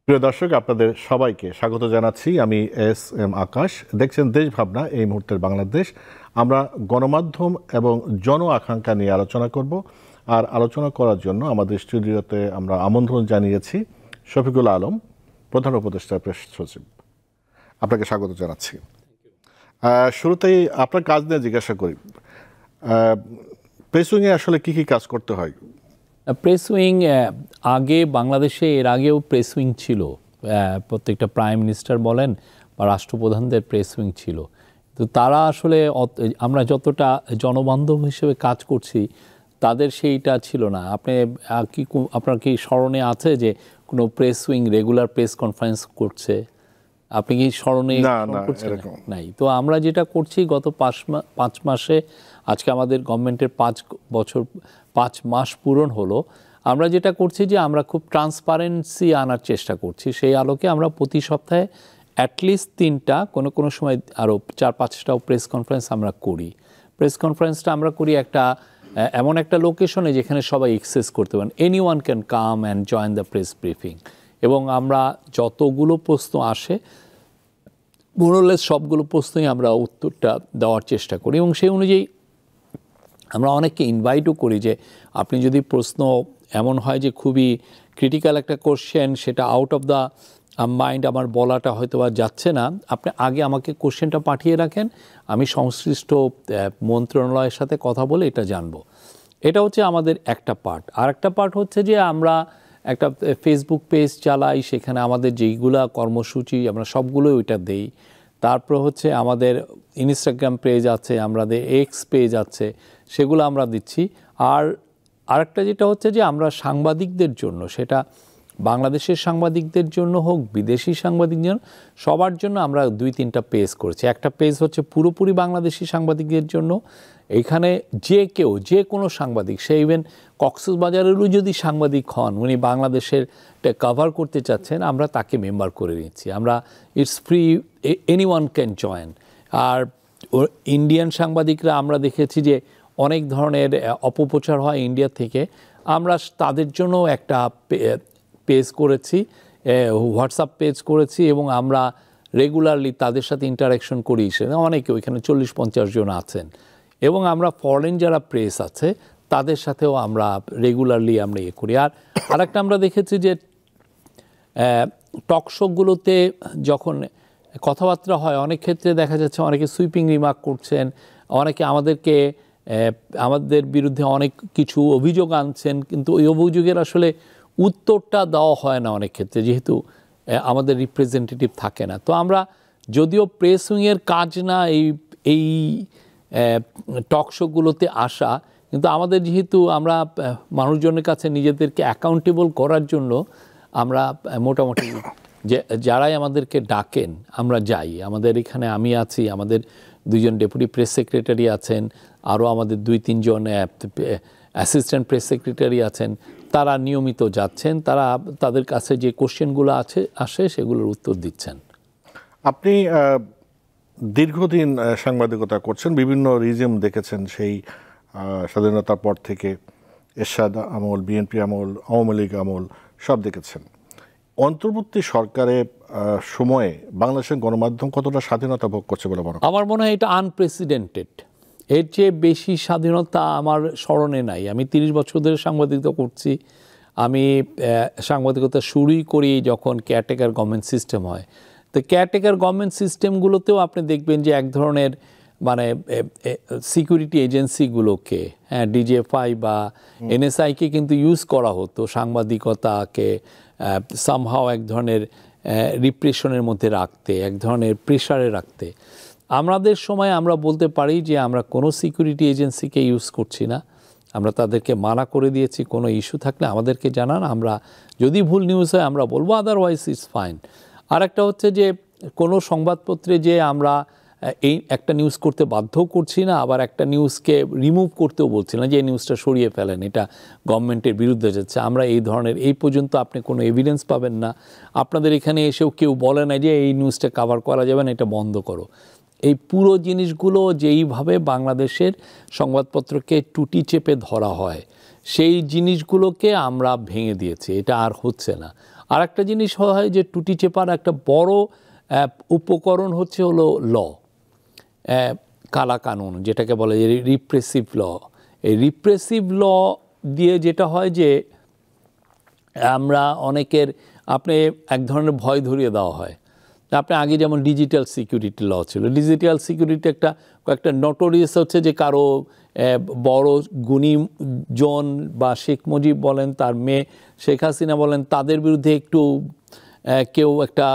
প্রিয় দর্শক, আপনাদের সবাইকে স্বাগত জানাচ্ছি। আমি এস এম আকাশ। দেখছেন দেশ ভাবনা, এই মুহূর্তের বাংলাদেশ। আমরা গণমাধ্যম এবং জন আকাঙ্ক্ষা নিয়ে আলোচনা করব। আর আলোচনা করার জন্য আমাদের স্টুডিওতে আমরা আমন্ত্রণ জানিয়েছি শফিকুল আলম, প্রধান উপদেষ্টা প্রেস সচিব। আপনাকে স্বাগত জানাচ্ছি। শুরুতেই আপনার কাজ নিয়ে জিজ্ঞাসা করি। প্রেস উইংয়ে আসলে কী কী কাজ করতে হয়? প্রেস উইং আগে বাংলাদেশে এর আগেও প্রেস উইং ছিল, প্রত্যেকটা প্রাইম মিনিস্টার বলেন বা রাষ্ট্রপ্রধানদের প্রেস উইং ছিল। তো তারা আসলে আমরা যতটা জনবান্ধব হিসেবে কাজ করছি তাদের সেইটা ছিল না। আপনার কি স্মরণে আছে যে কোনো press wing regular press conference করছে? আপনি কি স্মরণে করছেন? নাই। তো আমরা যেটা করছি গত 5 মাসে, আজকে আমাদের গভর্নমেন্টের 5 মাস পূরণ হলো, আমরা যেটা করছি যে আমরা খুব ট্রান্সপারেন্সি আনার চেষ্টা করছি। সেই আলোকে আমরা প্রতি সপ্তাহে অ্যাটলিস্ট 3টা, কোনো সময় আরও 4-5টাও প্রেস কনফারেন্স আমরা করি। প্রেস কনফারেন্সটা আমরা করি এমন একটা লোকেশনে যেখানে সবাই অ্যাক্সেস করতে পারেন। Anyone can come and join the press briefing. এবং আমরা যতগুলো প্রশ্ন আসে মোরলেস সবগুলো প্রশ্নই আমরা উত্তরটা দেওয়ার চেষ্টা করি। এবং সেই অনুযায়ী আমরা অনেককে ইনভাইটও করি যে আপনি যদি প্রশ্ন এমন হয় যে খুবই ক্রিটিক্যাল একটা কোশ্চেন, সেটা আউট অফ দ্য মাইন্ড, আমার বলাটা হয়তো বা যাচ্ছে না, আপনি আগে আমাকে কোশ্চেনটা পাঠিয়ে রাখেন, আমি সংশ্লিষ্ট মন্ত্রণালয়ের সাথে কথা বলে এটা জানবো। এটা হচ্ছে আমাদের একটা পার্ট। আর একটা পার্ট হচ্ছে যে আমরা একটা ফেসবুক পেজ চালাই, সেখানে আমাদের যেইগুলা কর্মসূচি আমরা সবগুলোই ওইটা দেই। তারপর হচ্ছে আমাদের ইনস্টাগ্রাম পেজ আছে, আমাদের এক্স পেজ আছে, সেগুলো আমরা দিচ্ছি। আর আরেকটা যেটা হচ্ছে যে আমরা সাংবাদিকদের জন্য, সেটা বাংলাদেশের সাংবাদিকদের জন্য হোক, বিদেশি সাংবাদিকদের জন্য, সবার জন্য আমরা 2-3টা পেজ করেছি। একটা পেজ হচ্ছে পুরোপুরি বাংলাদেশি সাংবাদিকদের জন্য। এখানে যে কোনো সাংবাদিক, সে ইভেন কক্সবাজারেরও যদি সাংবাদিক হন, উনি বাংলাদেশের কভার করতে চাচ্ছেন, আমরা তাকে মেম্বার করে নিচ্ছি। আমরা it's free, anyone can join. আর ইন্ডিয়ান সাংবাদিকরা আমরা দেখেছি যে অনেক ধরনের অপপ্রচার হয় ইন্ডিয়া থেকে। আমরা তাদের জন্য একটা পেজ করেছি, হোয়াটসঅ্যাপ পেজ করেছি, এবং আমরা রেগুলারলি তাদের সাথে ইন্টারাকশন করি। অনেকে ওইখানে 40-50 জন আছেন। এবং আমরা ফরেন যারা প্রেস আছে তাদের সাথেও আমরা রেগুলারলি আমরা করি। আর আরেকটা আমরা দেখেছি যে টকশোগুলোতে যখন কথাবার্তা হয়, অনেক ক্ষেত্রে দেখা যাচ্ছে অনেকে সুইপিং রিমার্ক করছেন, অনেকে আমাদের বিরুদ্ধে অনেক কিছু অভিযোগ আনছেন, কিন্তু ওই অভিযোগের আসলে উত্তরটা দেওয়া হয় না অনেক ক্ষেত্রে, যেহেতু আমাদের রিপ্রেজেন্টেটিভ থাকে না। তো আমরা যদিও প্রেস উইংয়ের কাজ না এই টকশোগুলোতে আসা, কিন্তু আমাদের যেহেতু আমরা মানুষজনের কাছে নিজেদেরকে অ্যাকাউন্টেবল করার জন্য আমরা মোটামুটি যারাই আমাদেরকে ডাকেন আমরা যাই। আমাদের এখানে আমি আছি, আমাদের 2জন ডেপুটি প্রেস সেক্রেটারি আছেন, আরও আমাদের 2-3 জন অ্যাসিস্ট্যান্ট প্রেস সেক্রেটারি আছেন, তারা নিয়মিত যাচ্ছেন, তাদের কাছে যে কোশ্চেনগুলো আসে সেগুলোর উত্তর দিচ্ছেন। আপনি দীর্ঘদিন সাংবাদিকতা করছেন, বিভিন্ন রিজিম দেখেছেন, সেই স্বাধীনতার পর থেকে এরশাদ আমল, বিএনপি আমল, আওয়ামী লীগ আমল, সব দেখেছেন। অন্তর্বর্তী সরকারের সময়ে বাংলাদেশের গণমাধ্যম কতটা স্বাধীনতা ভোগ করছে বলে মনে হয়? আমার মনে হয় এটা আনপ্রেসিডেন্টেড। এর চেয়ে বেশি স্বাধীনতা আমার স্মরণে নাই। আমি 30 বছর ধরে সাংবাদিকতা করছি। আমি সাংবাদিকতা শুরুই করি যখন কেয়ারটেকার গভর্নমেন্ট সিস্টেম হয়। তো কেয়ারটেকার গভর্নমেন্ট সিস্টেমগুলোতেও আপনি দেখবেন যে এক ধরনের মানে সিকিউরিটি এজেন্সিগুলোকে, ডিজিএফআই বা এনএসআইকে কিন্তু ইউজ করা হতো সাংবাদিকতাকে সামহাও এক ধরনের রিপ্রেশনের মধ্যে রাখতে, এক ধরনের প্রেশারে রাখতে। আমাদের সময় আমরা বলতে পারি যে আমরা কোনো সিকিউরিটি এজেন্সিকে ইউজ করছি না। আমরা তাদেরকে মানা করে দিয়েছি, কোনো ইস্যু থাকলে আমাদেরকে জানান, আমরা যদি ভুল নিউজ হয় আমরা বলবো, আদারওয়াইজ ইটস ফাইন। আর একটা হচ্ছে যে কোনো সংবাদপত্রে যে আমরা এই একটা নিউজ করতে বাধ্য করছি না, আবার একটা নিউজকে রিমুভ করতেও বলছি না যে এই নিউজটা সরিয়ে ফেলেন, এটা গভর্নমেন্টের বিরুদ্ধে যাচ্ছে। আমরা এই ধরনের, এই পর্যন্ত আপনি কোনো এভিডেন্স পাবেন না, আপনাদের এখানে এসেও কেউ বলে না যে এই নিউজটা কভার করা যাবে না, এটা বন্ধ করো। এই পুরো জিনিসগুলো যেইভাবে বাংলাদেশের সংবাদপত্রকে টুটি চেপে ধরা হয়, সেই জিনিসগুলোকে আমরা ভেঙে দিয়েছি, এটা আর হচ্ছে না। আর একটা জিনিস হয় যে টুটি চেপার একটা বড় উপকরণ হলো ল, কালা কানুন যেটাকে বলে যে রিপ্রেসিভ ল। এই রিপ্রেসিভ ল দিয়ে যেটা হয় যে আমরা অনেকের এক ধরনের ভয় ধরিয়ে দেওয়া হয়। আপনি আগে যেমন ডিজিটাল সিকিউরিটি ল ছিল, ডিজিটাল সিকিউরিটি কয়েকটা নোটোরিয়াস হচ্ছে যে কারো বড় গুণী জন বা শেখ মুজিব বলেন, তার মেয়ে শেখ হাসিনা বলেন, তাদের বিরুদ্ধে একটু কেউ একটা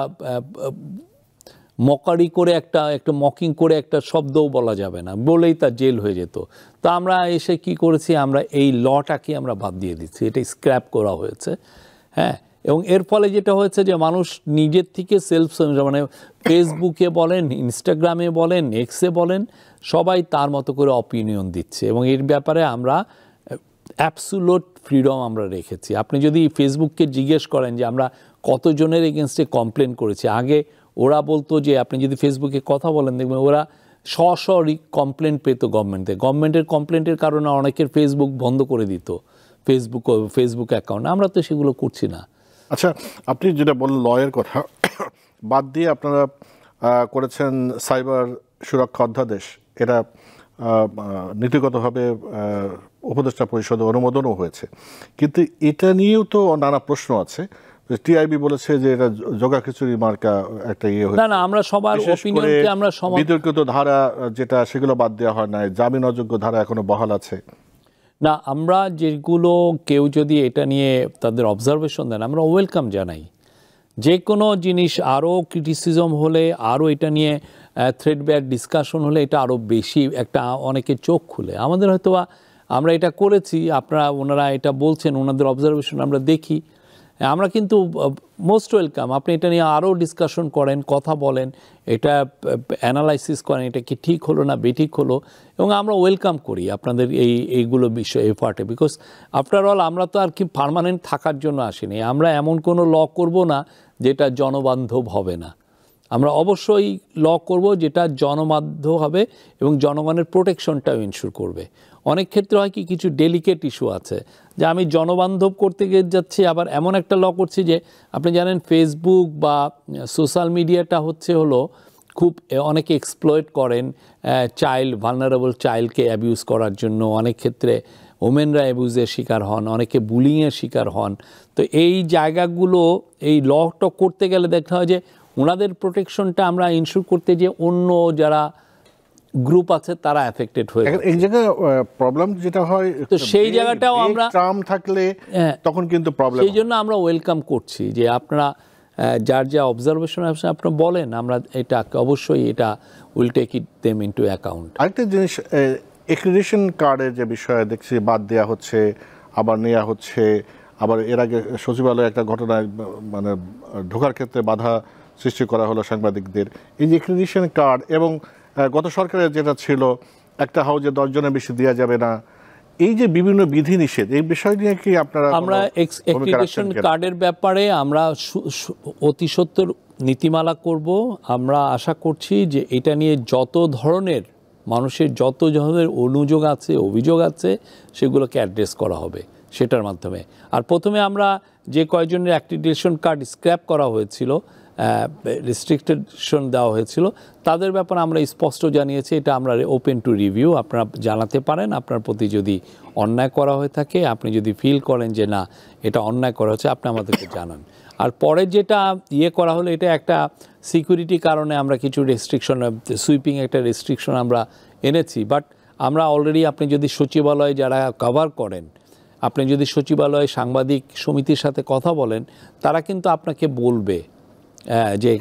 মকারি করে একটা মকিং করে একটা শব্দও বলা যাবে না, বলেই তার জেল হয়ে যেত। তো আমরা এসে কি করেছি, আমরা এই লটাকে আমরা বাদ দিয়ে দিচ্ছি, এটা স্ক্র্যাপ করা হয়েছে। হ্যাঁ, এবং এর ফলে যেটা হয়েছে যে মানুষ নিজের থেকে মানে ফেসবুকে বলেন, ইনস্টাগ্রামে বলেন, এক্সে বলেন, সবাই তার মতো করে অপিনিয়ন দিচ্ছে। এবং এর ব্যাপারে আমরা অ্যাবসুলুট ফ্রিডম আমরা রেখেছি। আপনি যদি ফেসবুককে জিজ্ঞেস করেন যে আমরা কতজনের এগেনস্টে কমপ্লেন করেছি, আগে ওরা বলতো যে আপনি যদি ফেসবুকে কথা বলেন দেখবেন ওরা কমপ্লেন পেত গভর্নমেন্টের কমপ্লেন্টের কারণে অনেকের ফেসবুক বন্ধ করে দিত, ফেসবুক অ্যাকাউন্ট। আমরা তো সেগুলো করছি না। আচ্ছা, আপনি যেটা বললেন লয়ের কথা বাদ দিয়ে আপনারা করেছেন সাইবার সুরক্ষা অধ্যাদেশ, এটা নীতিগতভাবে উপদেষ্টা পরিষদে অনুমোদনও হয়েছে, কিন্তু এটা নিয়েও তো নানা প্রশ্ন আছে। টিআইবি বলেছে যে এটা জগা খিচুড়ি মার্কা একটা হয়েছে। না, আমরা সবার অপিনিয়নকে আমরা বিতর্কিত ধারা যেটা সেগুলো বাদ দেওয়া হয় নাই, জামিন অযোগ্য ধারা এখনো বহাল আছে। না, আমরা যেগুলো কেউ যদি এটা নিয়ে তাদের অবজারভেশন দেন আমরা ওয়েলকাম জানাই। যে কোনো জিনিস আরও ক্রিটিসিজম হলে, আরও এটা নিয়ে থ্রেডব্যাক ডিসকাশন হলে এটা আরও বেশি অনেকে চোখ খুলে। আমাদের হয়তো আমরা এটা করেছি, ওনারা এটা বলছেন, ওনাদের অবজারভেশন আমরা দেখি, আমরা কিন্তু মোস্ট ওয়েলকাম। আপনি এটা নিয়ে আরও ডিসকাশন করেন, কথা বলেন, এটা অ্যানালাইসিস করেন, এটা কি ঠিক হলো না বেঠিক হলো, এবং আমরা ওয়েলকাম করি আপনাদের এইগুলো বিষয় এফার্টে। বিকজ আফটার অল আমরা তো আর কি পার্মানেন্ট থাকার জন্য আসিনি। আমরা এমন কোনো ল করব না যেটা জনবান্ধব হবে না। আমরা অবশ্যই ল করব যেটা জনবান্ধব হবে এবং জনগণের প্রোটেকশনটাও ইনশিওর করবে। অনেক ক্ষেত্রে হয় কি, কিছু ডেলিকেট ইস্যু আছে যে আমি জনবান্ধব করতে গিয়ে যাচ্ছি, আবার এমন একটা ল করছি যে আপনি জানেন ফেসবুক বা সোশ্যাল মিডিয়াটা হলো খুব অনেকে এক্সপ্লয়েট করেন ভালনারেবল চাইল্ডকে অ্যাবিউজ করার জন্য। অনেক ক্ষেত্রে ওমেনরা অ্যাবিউজের শিকার হন, অনেকে বুলিংয়ের শিকার হন। তো এই জায়গাগুলো এই লটা করতে গেলে দেখা হয় যে ওনাদের প্রোটেকশনটা আমরা ইনশিওর করতে যে অন্য যারা গ্রুপ আছে তারা এফেক্টেড হয়ে এই জায়গায় প্রবলেম যেটা হয়, তো সেই জায়গাটাও আমরা ট্রাম থাকলে তখন কিন্তু প্রবলেম। সেই জন্য আমরা ওয়েলকাম করছি যে আপনারা যার যা অবজারভেশন আছে আপনারা বলেন, আমরা এটা অবশ্যই এটা will take it them into account. আরেকটা জিনিস, অ্যাক্রিডিটেশন কার্ডের যে বিষয়ে দেখছি বাদ দেওয়া হচ্ছে, আবার নেওয়া হচ্ছে, আবার এর আগে সচিবালয়ে একটা ঘটনায় মানে ঢোকার ক্ষেত্রে বাধা সৃষ্টি করা হলো সাংবাদিকদের। এই যে অ্যাক্রিডিটেশন কার্ড এবং গত সরকারের যেটা ছিল একটা হাউজে 10 জনের বেশি দেওয়া যাবে না, এই যে বিভিন্ন বিধিনিষেধ, এই বিষয় নিয়ে কি আপনারা? আমরা অ্যাক্রিডিটেশন কার্ডের ব্যাপারে আমরা অতি সত্বর নীতিমালা করব। আমরা আশা করছি যে এটা নিয়ে যত ধরনের মানুষের যত ধরনের অনুযোগ আছে, অভিযোগ আছে, সেগুলোকে অ্যাড্রেস করা হবে সেটার মাধ্যমে। আর প্রথমে আমরা যে কয়েকজনের অ্যাক্রিডিটেশন কার্ড স্ক্র্যাপ করা হয়েছিল, রেস্ট্রিকশন দেওয়া হয়েছিল, তাদের ব্যাপারে আমরা স্পষ্ট জানিয়েছি এটা আমরা ওপেন টু রিভিউ। আপনারা জানাতে পারেন আপনার প্রতি যদি অন্যায় করা হয়ে থাকে, আপনি যদি ফিল করেন যে না এটা অন্যায় করা হচ্ছে, আপনি আমাদেরকে জানান। আর পরে যেটা করা হলো, এটা একটা সিকিউরিটি কারণে আমরা কিছু রেস্ট্রিকশন, সুইপিং একটা রেস্ট্রিকশন আমরা এনেছি। বাট আমরা অলরেডি, আপনি যদি সচিবালয়ে যারা কভার করেন, আপনি যদি সচিবালয়ে সাংবাদিক সমিতির সাথে কথা বলেন, তারা কিন্তু আপনাকে বলবে যে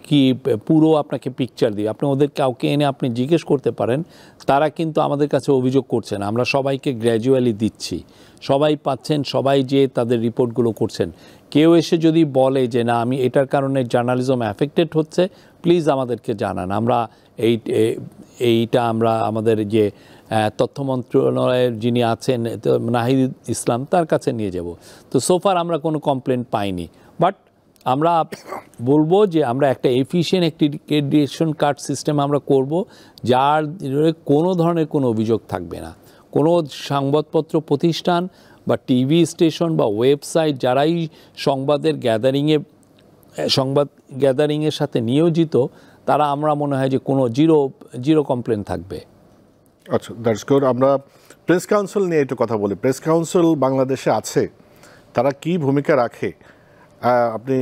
কি পুরো আপনাকে পিকচার দিই। আপনি ওদের কাউকে এনে আপনি জিজ্ঞেস করতে পারেন, তারা কিন্তু আমাদের কাছে অভিযোগ করছেন, আমরা সবাইকে গ্র্যাজুয়ালি দিচ্ছি, সবাই পাচ্ছেন, সবাই যে তাদের রিপোর্টগুলো করছেন। কেউ এসে যদি বলে যে না আমি এটার কারণে জার্নালিজম অ্যাফেক্টেড হচ্ছে, প্লিজ আমাদেরকে জানান। আমরা এইটা আমরা আমাদের যে তথ্য মন্ত্রণালয়ের যিনি আছেন নাহিদ ইসলাম, তার কাছে নিয়ে যাব। তো সোফার আমরা কোনো কমপ্লেন পাইনি। বাট আমরা বলবো যে আমরা একটা এফিশিয়েন্ট অ্যাক্রিডিটেশন কার্ড সিস্টেম আমরা করব, যার কোনো ধরনের কোনো অভিযোগ থাকবে না। কোনো সংবাদপত্র প্রতিষ্ঠান বা টিভি স্টেশন বা ওয়েবসাইট যারাই সংবাদ গ্যাদারিংয়ের সাথে নিয়োজিত, তারা আমরা মনে হয় যে কোনো জিরো কমপ্লেন থাকবে। আচ্ছা, দ্যাটস গুড। আমরা প্রেস কাউন্সিল নিয়ে একটু কথা বলি। প্রেস কাউন্সিল বাংলাদেশে আছে, তারা কি ভূমিকা রাখে আপনি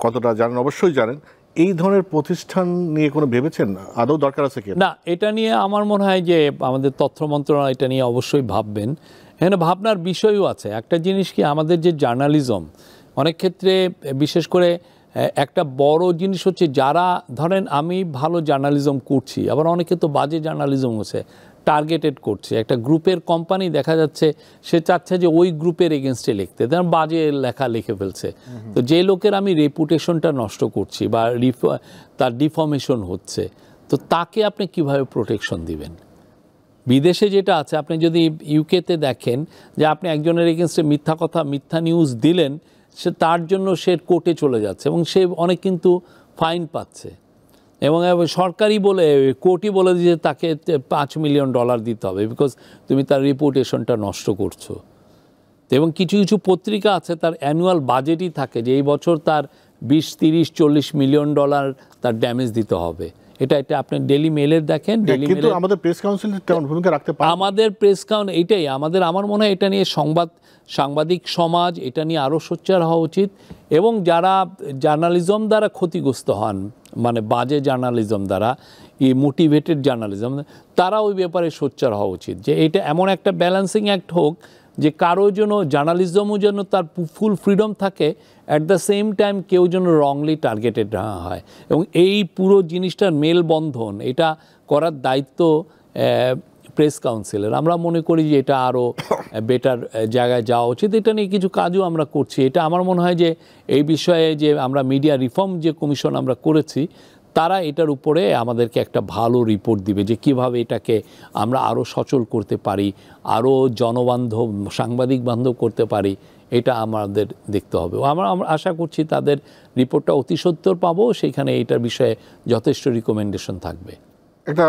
কতটা জানেন? অবশ্যই জানেন। এই ধরনের প্রতিষ্ঠান নিয়ে কোনো ভেবেছেন? আদৌ দরকার আছে কি? না, এটা নিয়ে আমার মনে হয় যে আমাদের তথ্য মন্ত্রণালয় এটা নিয়ে অবশ্যই ভাববেন। এখানে ভাবনার বিষয়ও আছে। একটা জিনিস কি, আমাদের যে জার্নালিজম অনেক ক্ষেত্রে, বিশেষ করে একটা বড় জিনিস হচ্ছে, যারা ধরেন আমি ভালো জার্নালিজম করছি, আবার অনেকে তো বাজে জার্নালিজম হচ্ছে, টার্গেটেড করছে। একটা গ্রুপের কোম্পানি দেখা যাচ্ছে সে চাচ্ছে যে ওই গ্রুপের এগেনস্টে লিখতে, তার বাজে লেখা লিখে ফেলছে। তো যে লোকের আমি রেপুটেশনটা নষ্ট করছি বা তার ডিফর্মেশন হচ্ছে, তো তাকে আপনি কিভাবে প্রোটেকশন দিবেন? বিদেশে যেটা আছে, আপনি যদি ইউকেতে দেখেন যে আপনি একজনের এগেনস্টে মিথ্যা কথা, মিথ্যা নিউজ দিলেন, তার জন্য সে কোর্টে চলে যাচ্ছে এবং সে অনেক কিন্তু ফাইন পাচ্ছে, এবং সরকারি বলে কোর্টই বলে দিয়েছে তাকে $5 মিলিয়ন দিতে হবে, বিকজ তুমি তার রেপুটেশনটা নষ্ট করছো। এবং কিছু কিছু পত্রিকা আছে, তার অ্যানুয়াল বাজেটই থাকে যে এই বছর তার $20, $30, $40 মিলিয়ন তার ড্যামেজ দিতে হবে। এটা আপনি ডেইলি মেলের দেখেন, কিন্তু আমাদের প্রেস কাউন্সিল তেমন ভূমিকা রাখতে পারে। আমাদের প্রেস কাউন্সিল এটাই আমার মনে হয় এটা নিয়ে সাংবাদিক সমাজ এটা নিয়ে আরও সোচ্চার হওয়া উচিত, এবং যারা জার্নালিজম দ্বারা ক্ষতিগ্রস্ত হন, মানে বাজে জার্নালিজম দ্বারা, মোটিভেটেড জার্নালিজম, তারা ওই ব্যাপারে সোচ্চার হওয়া উচিত যে এটা এমন একটা ব্যালেন্সিং অ্যাক্ট হোক যে কারো যেন জার্নালিজমও যেন তার ফুল ফ্রিডম থাকে, অ্যাট দ্য সেম টাইম কেউ যেন রংলি টার্গেটেড না হয়। এবং এই পুরো জিনিসটার মেলবন্ধন এটা করার দায়িত্ব প্রেস কাউন্সিলের। আমরা মনে করি যে এটা আরও বেটার জায়গায় যাওয়া উচিত। এটা নিয়ে কিছু কাজও আমরা করছি। এটা আমার মনে হয় যে এই বিষয়ে যে আমরা মিডিয়া রিফর্ম যে কমিশন আমরা করেছি, তারা এটার উপরে আমাদেরকে একটা ভালো রিপোর্ট দিবে যে কিভাবে এটাকে আমরা আরও সচল করতে পারি, আরও জনবান্ধব, সাংবাদিক বান্ধব করতে পারি। এটা আমাদের দেখতে হবে। আমরা আশা করছি তাদের রিপোর্টটা অতি সত্বর পাবো, সেইখানে এটার বিষয়ে যথেষ্ট রিকমেন্ডেশন থাকবে। একটা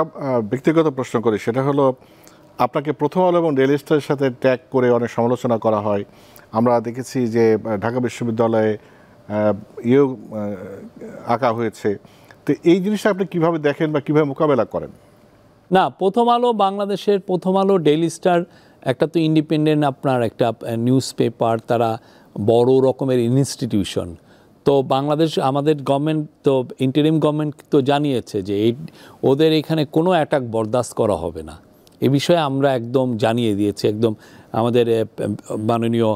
ব্যক্তিগত প্রশ্ন করি, সেটা হলো আপনাকে প্রথম আলো এবং ডেইলি স্টারের সাথে ট্যাগ করে অনেক সমালোচনা করা হয়। আমরা দেখেছি যে ঢাকা বিশ্ববিদ্যালয়ে আঁকা হয়েছে। তো এই জিনিসটা আপনি কিভাবে দেখেন বা কিভাবে মোকাবেলা করেন? না, প্রথম আলো, বাংলাদেশের প্রথম আলো, ডেইলি স্টার একটা তো ইন্ডিপেন্ডেন্ট আপনার একটা নিউজ পেপার, তারা বড় রকমের ইনস্টিটিউশন। তো বাংলাদেশ, আমাদের গভর্নমেন্ট তো, ইন্টারিম গভর্নমেন্ট তো জানিয়েছে যে ওদের এখানে কোনো অ্যাটাক বরদাস্ত করা হবে না। এ বিষয়ে আমরা একদম জানিয়ে দিয়েছি, একদম আমাদের মাননীয়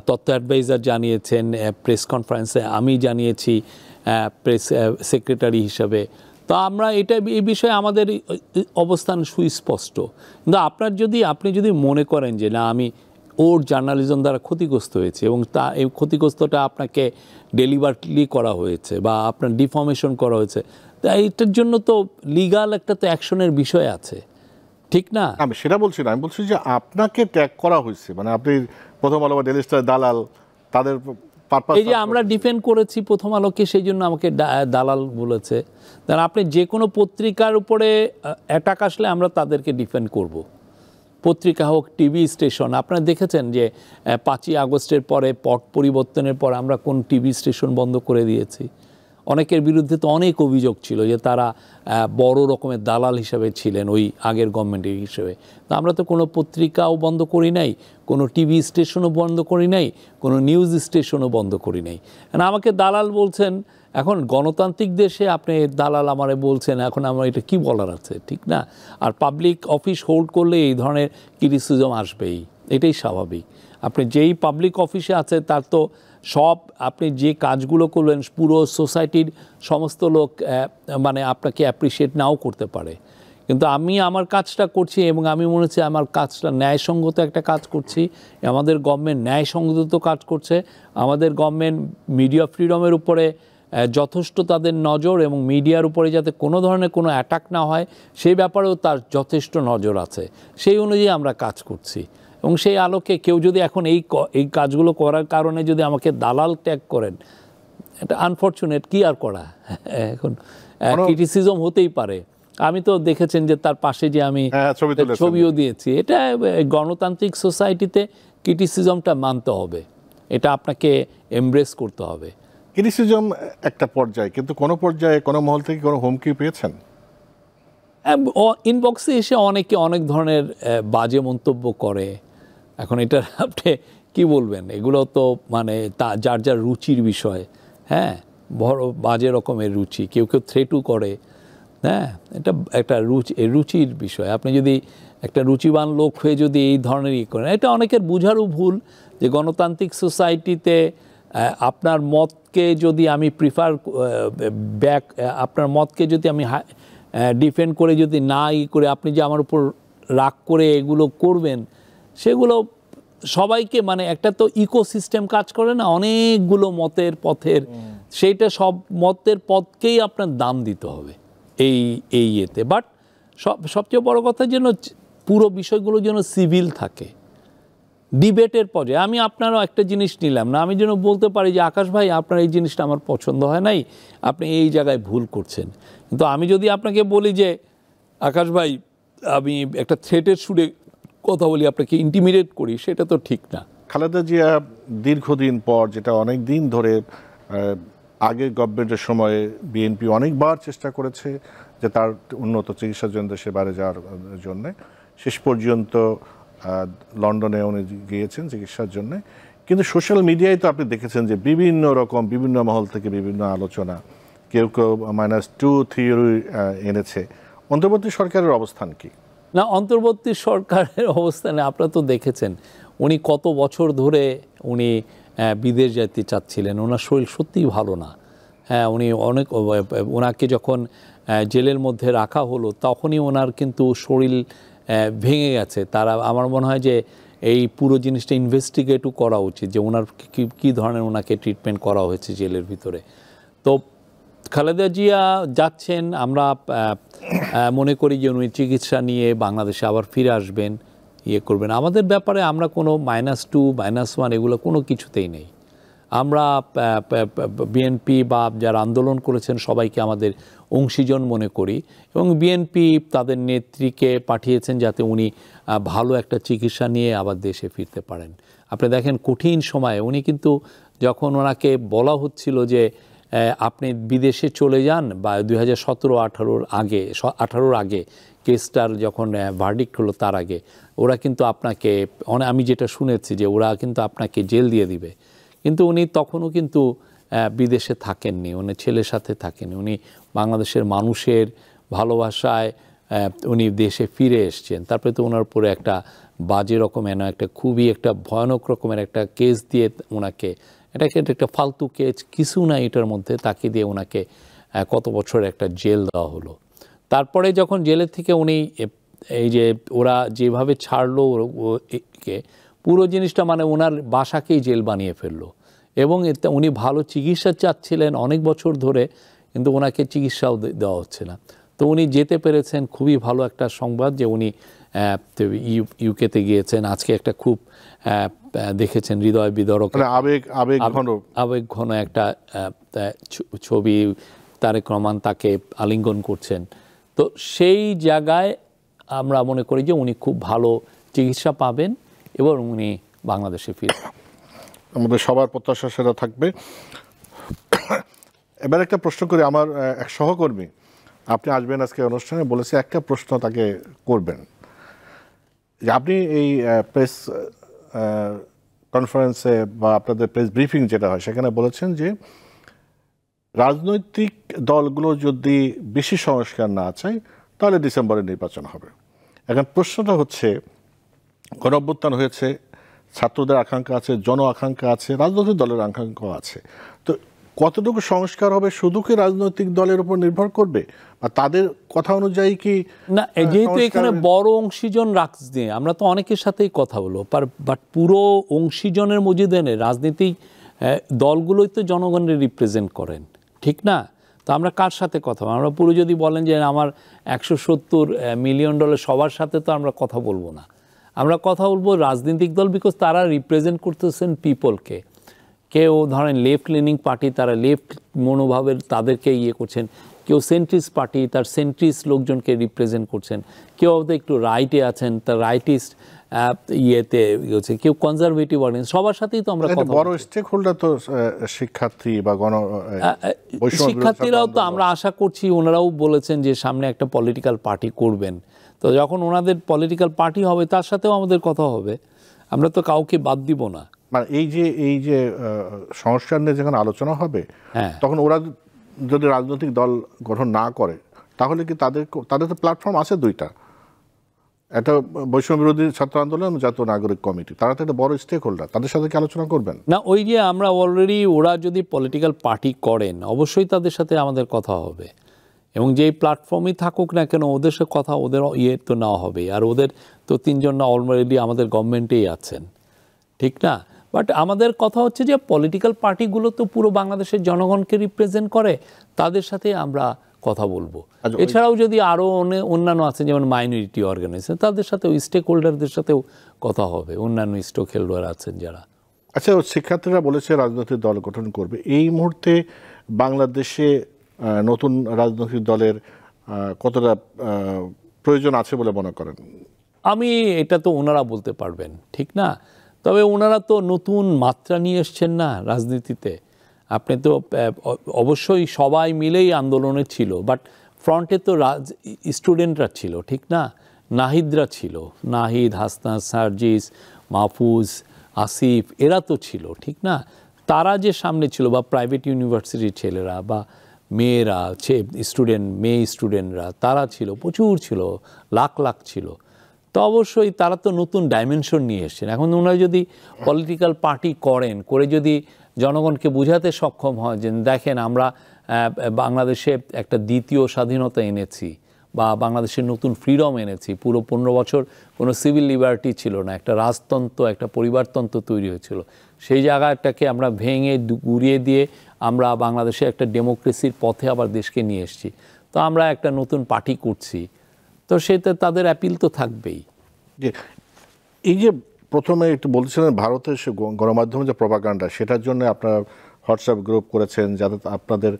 তথ্য অ্যাডভাইজার জানিয়েছেন, প্রেস কনফারেন্সে আমি জানিয়েছি প্রেস সেক্রেটারি হিসাবে। তো আমরা এই বিষয়ে আমাদের অবস্থান সুস্পষ্ট। কিন্তু আপনি যদি মনে করেন যে না, আমি ওর জার্নালিজম দ্বারা ক্ষতিগ্রস্ত হয়েছে এবং এই ক্ষতিগ্রস্তটা আপনাকে ডেলিভারলি করা হয়েছে বা আপনার ডিফর্মেশন করা হয়েছে, তা এইটার জন্য তো লিগাল একটা তো অ্যাকশনের বিষয় আছে, ঠিক না? আমি সেটা বলছি না, আমি বলছি যে আপনাকে ট্যাগ করা হয়েছে, মানে আপনি প্রথম আলো বা ডেইলি স্টার দালাল, তাদের এই যে আমরা ডিফেন্ড করেছি প্রথম আলোকে, সেই জন্য আমাকে দালাল বলেছে। কারণ আপনি যে কোনো পত্রিকার উপরে অ্যাটাক আসলে আমরা তাদেরকে ডিফেন্ড করব। পত্রিকা হোক, টিভি স্টেশন। আপনারা দেখেছেন যে 5ই আগস্টের পরে, পট পরিবর্তনের পর আমরা কোন টিভি স্টেশন বন্ধ করে দিয়েছি। অনেকের বিরুদ্ধে তো অনেক অভিযোগ ছিল যে তারা বড় রকমের দালাল হিসাবে ছিলেন ওই আগের গভর্নমেন্টের হিসেবে। তো আমরা তো কোনো পত্রিকাও বন্ধ করি নাই, কোনো টিভি স্টেশনও বন্ধ করি নাই, কোনো নিউজ স্টেশনও বন্ধ করি নাই। আমাকে দালাল বলছেন। এখন গণতান্ত্রিক দেশে আপনি দালাল আমারে বলছেন, এখন আমার এটা কি বলার আছে, ঠিক না? আর পাবলিক অফিস হোল্ড করলে এই ধরনের ক্রিটিসিজম আসবেই, এটাই স্বাভাবিক। আপনি যেই পাবলিক অফিসে আছে তার তো সব, আপনি যে কাজগুলো করলেন পুরো সোসাইটির সমস্ত লোক মানে আপনাকে অ্যাপ্রিসিয়েট নাও করতে পারে, কিন্তু আমি আমার কাজটা করছি এবং আমি মনে হচ্ছে আমার কাজটা ন্যায়সঙ্গত একটা কাজ করছি। আমাদের গভর্নমেন্ট ন্যায়সঙ্গত কাজ করছে। আমাদের গভর্নমেন্ট মিডিয়া ফ্রিডমের উপরে যথেষ্ট তাদের নজর, এবং মিডিয়ার উপরে যাতে কোনো ধরনের কোনো অ্যাটাক না হয় সেই ব্যাপারেও তার যথেষ্ট নজর আছে। সেই অনুযায়ী আমরা কাজ করছি, এবং সেই আলোকে কেউ যদি এখন এই কাজগুলো করার কারণে যদি আমাকে দালাল ট্যাগ করেন, এটা আনফর্চুনেট, কি আর করা। এখন ক্রিটিসিজম হতেই পারে। আমি তো দেখেছেন যে তার পাশে যে আমি ছবিও দিয়েছি। এটা গণতান্ত্রিক সোসাইটিতে ক্রিটিসিজমটা মানতে হবে, এটা আপনাকে এমব্রেস করতে হবে। ক্রিটিসিজম একটা পর্যায়ে, কিন্তু কোনো পর্যায়ে কোনো মহল থেকে কোনো হুমকি পেয়েছেন? ইনবক্সে এসে অনেকে অনেক ধরনের বাজে মন্তব্য করে। এখন এটা আপনি কি বলবেন, এগুলো তো মানে যার যার রুচির বিষয়। হ্যাঁ, বড় বাজে রকমের রুচি, কেউ কেউ থ্রেটও করে। হ্যাঁ, এটা একটা রুচির বিষয়। আপনি যদি একটা রুচিবান লোক হয়ে যদি এই ধরনের করেন, এটা অনেকের বুঝারও ভুল যে গণতান্ত্রিক সোসাইটিতে আপনার মতকে যদি আমি আপনার মতকে যদি আমি ডিফেন্ড করে যদি না করে আপনি যে আমার উপর রাগ করে এগুলো করবেন, সেগুলো সবাইকে মানে একটা তো ইকোসিস্টেম কাজ করে না, অনেকগুলো মতের পথের, সেইটা সব মতের পথকেই আপনার দাম দিতে হবে এই ইয়েতে। বাট সবচেয়ে বড় কথা যেন পুরো বিষয়গুলো যেন সিভিল থাকে, ডিবেটের পর্যায়ে। আমি আপনারও একটা জিনিস নিলাম না, আমি যেন বলতে পারি যে আকাশ ভাই আপনার এই জিনিসটা আমার পছন্দ হয় নাই, আপনি এই জায়গায় ভুল করছেন। কিন্তু আমি যদি আপনাকে বলি যে আকাশ ভাই আমি একটা থ্রেটের সুরে কথা বলি, আপনাকে ইন্টিমিডেট করি, সেটা তো ঠিক না। খালেদা জিয়া দীর্ঘদিন পর, যেটা অনেক দিন ধরে আগের গভর্নমেন্টের সময়ে বিএনপি অনেকবার চেষ্টা করেছে যে তার উন্নত চিকিৎসার জন্য দেশের বাইরে যাওয়ার জন্য, শেষ পর্যন্ত লন্ডনে উনি গিয়েছেন চিকিৎসার জন্য। কিন্তু সোশ্যাল মিডিয়ায় তো আপনি দেখেছেন যে বিভিন্ন রকম বিভিন্ন মহল থেকে বিভিন্ন আলোচনা, কেউ কেউ -2 থিওরি এনেছে। অন্তর্বর্তী সরকারের অবস্থান কি? না, অন্তর্বর্তী সরকারের অবস্থানে আপনারা তো দেখেছেন উনি কত বছর ধরে উনি বিদেশ যেতে চাচ্ছিলেন, ওনার শরীর সত্যিই ভালো না। হ্যাঁ, উনি ওনাকে যখন জেলের মধ্যে রাখা হলো তখনই ওনার কিন্তু শরীর ভেঙে গেছে। আমার মনে হয় যে এই পুরো জিনিসটা ইনভেস্টিগেটও করা উচিত যে ওনার কী ধরনের ওনাকে ট্রিটমেন্ট করা হয়েছে জেলের ভিতরে। তো খালেদা জিয়া যাচ্ছেন, আমরা মনে করি যে উনি চিকিৎসা নিয়ে বাংলাদেশে আবার ফিরে আসবেন, করবেন। আমাদের ব্যাপারে আমরা কোনো -2 -1 এগুলো কোনো কিছুতেই নেই। আমরা বিএনপি বা যারা আন্দোলন করেছেন সবাইকে আমাদের অংশীজন মনে করি, এবং বিএনপি তাদের নেত্রীকে পাঠিয়েছেন যাতে উনি ভালো একটা চিকিৎসা নিয়ে আবার দেশে ফিরতে পারেন। আপনি দেখেন কঠিন সময়ে উনি কিন্তু, যখন ওনাকে বলা হচ্ছিল যে আপনি বিদেশে চলে যান, বা 2017-18 আগে 18-র আগে কেসটার যখন ভার্ডিক্ট হলো তার আগে, ওরা কিন্তু আপনাকে আমি যেটা শুনেছি যে ওরা কিন্তু আপনাকে জেল দিয়ে দিবে, কিন্তু উনি তখনও কিন্তু বিদেশে থাকেননি, উনি ছেলের সাথে থাকেননি, উনি বাংলাদেশের মানুষের ভালোবাসায় উনি দেশে ফিরে এসছেন। তারপরে তো ওনার উপরে একটা বাজে রকমের একটা খুবই একটা ভয়ানক রকমের একটা কেস দিয়ে ওনাকে, এটাকে একটা ফালতু কেস কিছু না এটার মধ্যে, তাকে দিয়ে ওনাকে কত বছর একটা জেল দেওয়া হলো। তারপরে যখন জেলের থেকে উনি এই যে ওরা যেভাবে ছাড়লো পুরো জিনিসটা মানে ওনার বাসাকেই জেল বানিয়ে ফেললো, এবং উনি ভালো চিকিৎসা চাচ্ছিলেন অনেক বছর ধরে, কিন্তু ওনাকে চিকিৎসাও দেওয়া হচ্ছে না। তো উনি যেতে পেরেছেন, খুবই ভালো একটা সংবাদ যে উনি ইউকেতে গিয়েছেন। আজকে একটা খুব দেখেছেন হৃদয় বিদারক আবেগ ঘন একটা ছবি, তারেক রহমান তাকে আলিঙ্গন করছেন। তো সেই জায়গায় আমরা মনে করি যে উনি খুব ভালো চিকিৎসা পাবেন এবং উনি বাংলাদেশে ফিরবেন। আমাদের সবার প্রত্যাশা সেটা থাকবে। এবার একটা প্রশ্ন করি, আমার এক সহকর্মী, আপনি আসবেন আজকে অনুষ্ঠানে, বলেছে একটা প্রশ্ন তাকে করবেন, যে আপনি এই প্রেস কনফারেন্সে বা আপনাদের প্রেস ব্রিফিং যেটা হয় সেখানে বলেছেন যে রাজনৈতিক দলগুলো যদি বেশি সংস্কার না চায় তাহলে ডিসেম্বরে নির্বাচন হবে। এখন প্রশ্নটা হচ্ছে, গণঅভ্যুত্থান হয়েছে, ছাত্রদের আকাঙ্ক্ষা আছে, জন আকাঙ্ক্ষা আছে, রাজনৈতিক দলের আকাঙ্ক্ষা আছে, তো কতটুকু সংস্কার হবে শুধু কি রাজনৈতিক দলের উপর নির্ভর করবে, বা তাদের কথা অনুযায়ী কি না? যেহেতু এখানে বড় অংশীজন রাখছে, আমরা তো অনেকের সাথেই কথা বলবো, বাট পুরো অংশীজনের মধ্যে রাজনীতিক দলগুলোই তো জনগণের রিপ্রেজেন্ট করেন, ঠিক না? তো আমরা কার সাথে কথা বলবো? আমরা পুরো যদি বলেন যে আমার $170 মিলিয়ন সবার সাথে তো আমরা কথা বলবো না। আমরা কথা বলবো রাজনৈতিক দল, বিকজ তারা রিপ্রেজেন্ট করতেছেন পিপলকে। কেউ ধরেন লেফট লিনিং পার্টি, তারা লেফট মনোভাবের তাদেরকে করছেন, কেউ সেন্ট্রিস্ট পার্টি, তার সেন্ট্রিস্ট লোকজনকে রিপ্রেজেন্ট করছেন, কেউ হয়তো একটু রাইটে আছেন, তার রাইটিস্ট ইয়েতে হচ্ছে, কেউ কনজারভেটিভ অডিয়েন্স, সবার সাথেই তো আমরা কথা বড় স্টেক হোল্ডার তো শিক্ষার্থী বা শিক্ষার্থীরাও তো আমরা আশা করছি, ওনারাও বলেছেন যে সামনে একটা পলিটিক্যাল পার্টি করবেন, তো যখন ওনাদের পলিটিক্যাল পার্টি হবে তার সাথেও আমাদের কথা হবে, আমরা তো কাউকে বাদ দিব না। মানে এই যে সংস্কার নিয়ে যখন আলোচনা হবে, তখন ওরা যদি রাজনৈতিক দল গঠন না করে, তাহলে কি তাদের তো প্ল্যাটফর্ম আছে দুইটা, একটা বৈষম্য বিরোধী ছাত্র আন্দোলন, জাতীয় নাগরিক কমিটি, তারা তো একটা বড় স্টেক হোল্ডার, তাদের সাথে কি আলোচনা করবেন না? ওই যে আমরা অলরেডি, ওরা যদি পলিটিক্যাল পার্টি করেন অবশ্যই তাদের সাথে আমাদের কথা হবে, এবং যেই প্ল্যাটফর্মই থাকুক না কেন ওদের সাথে কথা, ওদের ইয়ে তো নেওয়া হবে। আর ওদের তো 3 জন না অলরেডি আমাদের গভর্নমেন্টেই আছেন, ঠিক না? বাট আমাদের কথা হচ্ছে যে পলিটিক্যাল পার্টিগুলো তো পুরো বাংলাদেশের জনগণকে রিপ্রেজেন্ট করে, তাদের সাথে আমরা কথা বলবো। এছাড়াও যদি আরও অন্যান্য আছে, যেমন মাইনরিটি অর্গানাইজেশন, তাদের সাথেও, স্টেক হোল্ডারদের সাথেও কথা হবে, অন্যান্য স্টেক হোল্ডার আছেন যারা। আচ্ছা, শিক্ষার্থীরা বলেছে রাজনৈতিক দল গঠন করবে। এই মুহূর্তে বাংলাদেশে নতুন রাজনৈতিক দলের কতটা প্রয়োজন আছে বলে মনে করেন? আমি এটা তো ওনারা বলতে পারবেন, ঠিক না? তবে ওনারা তো নতুন মাত্রা নিয়ে এসছেন না রাজনীতিতে। আপনি তো অবশ্যই সবাই মিলেই আন্দোলনে ছিল, বাট ফ্রন্টে তো স্টুডেন্টরা ছিল, ঠিক না? নাহিদরা ছিল, নাহিদ, হাসনাত, সার্জিস, মাহফুজ, আসিফ, এরা তো ছিল, ঠিক না? তারা যে সামনে ছিল, বা প্রাইভেট ইউনিভার্সিটির ছেলেরা বা মেয়েরা, মেয়ে স্টুডেন্টরা, তারা ছিল, প্রচুর ছিল, লাখ লাখ ছিল। তো অবশ্যই তারা তো নতুন ডাইমেনশন নিয়ে এসছেন। এখন ওনারা যদি পলিটিক্যাল পার্টি করে যদি জনগণকে বোঝাতে সক্ষম হয় যে দেখেন আমরা বাংলাদেশে একটা দ্বিতীয় স্বাধীনতা এনেছি, বা বাংলাদেশের নতুন ফ্রিডম এনেছি, পুরো 15 বছর কোনো সিভিল লিবার্টি ছিল না, একটা রাজতন্ত্র, একটা পরিবারতন্ত্র তৈরি হয়েছিল, সেই জায়গাটাকে আমরা ভেঙে গুড়িয়ে দিয়ে আমরা বাংলাদেশে একটা ডেমোক্রেসির পথে আবার দেশকে নিয়ে এসেছি। তো আমরা একটা নতুন পার্টি করছি, তো সেটা তাদের অ্যাপিল তো থাকবেই। এই যে প্রথমে একটু বলছিলেন ভারতের গণমাধ্যমে যে প্রপাগান্ডা, সেটার জন্য আপনারা হোয়াটসঅ্যাপ গ্রুপ করেছেন যাতে আপনাদের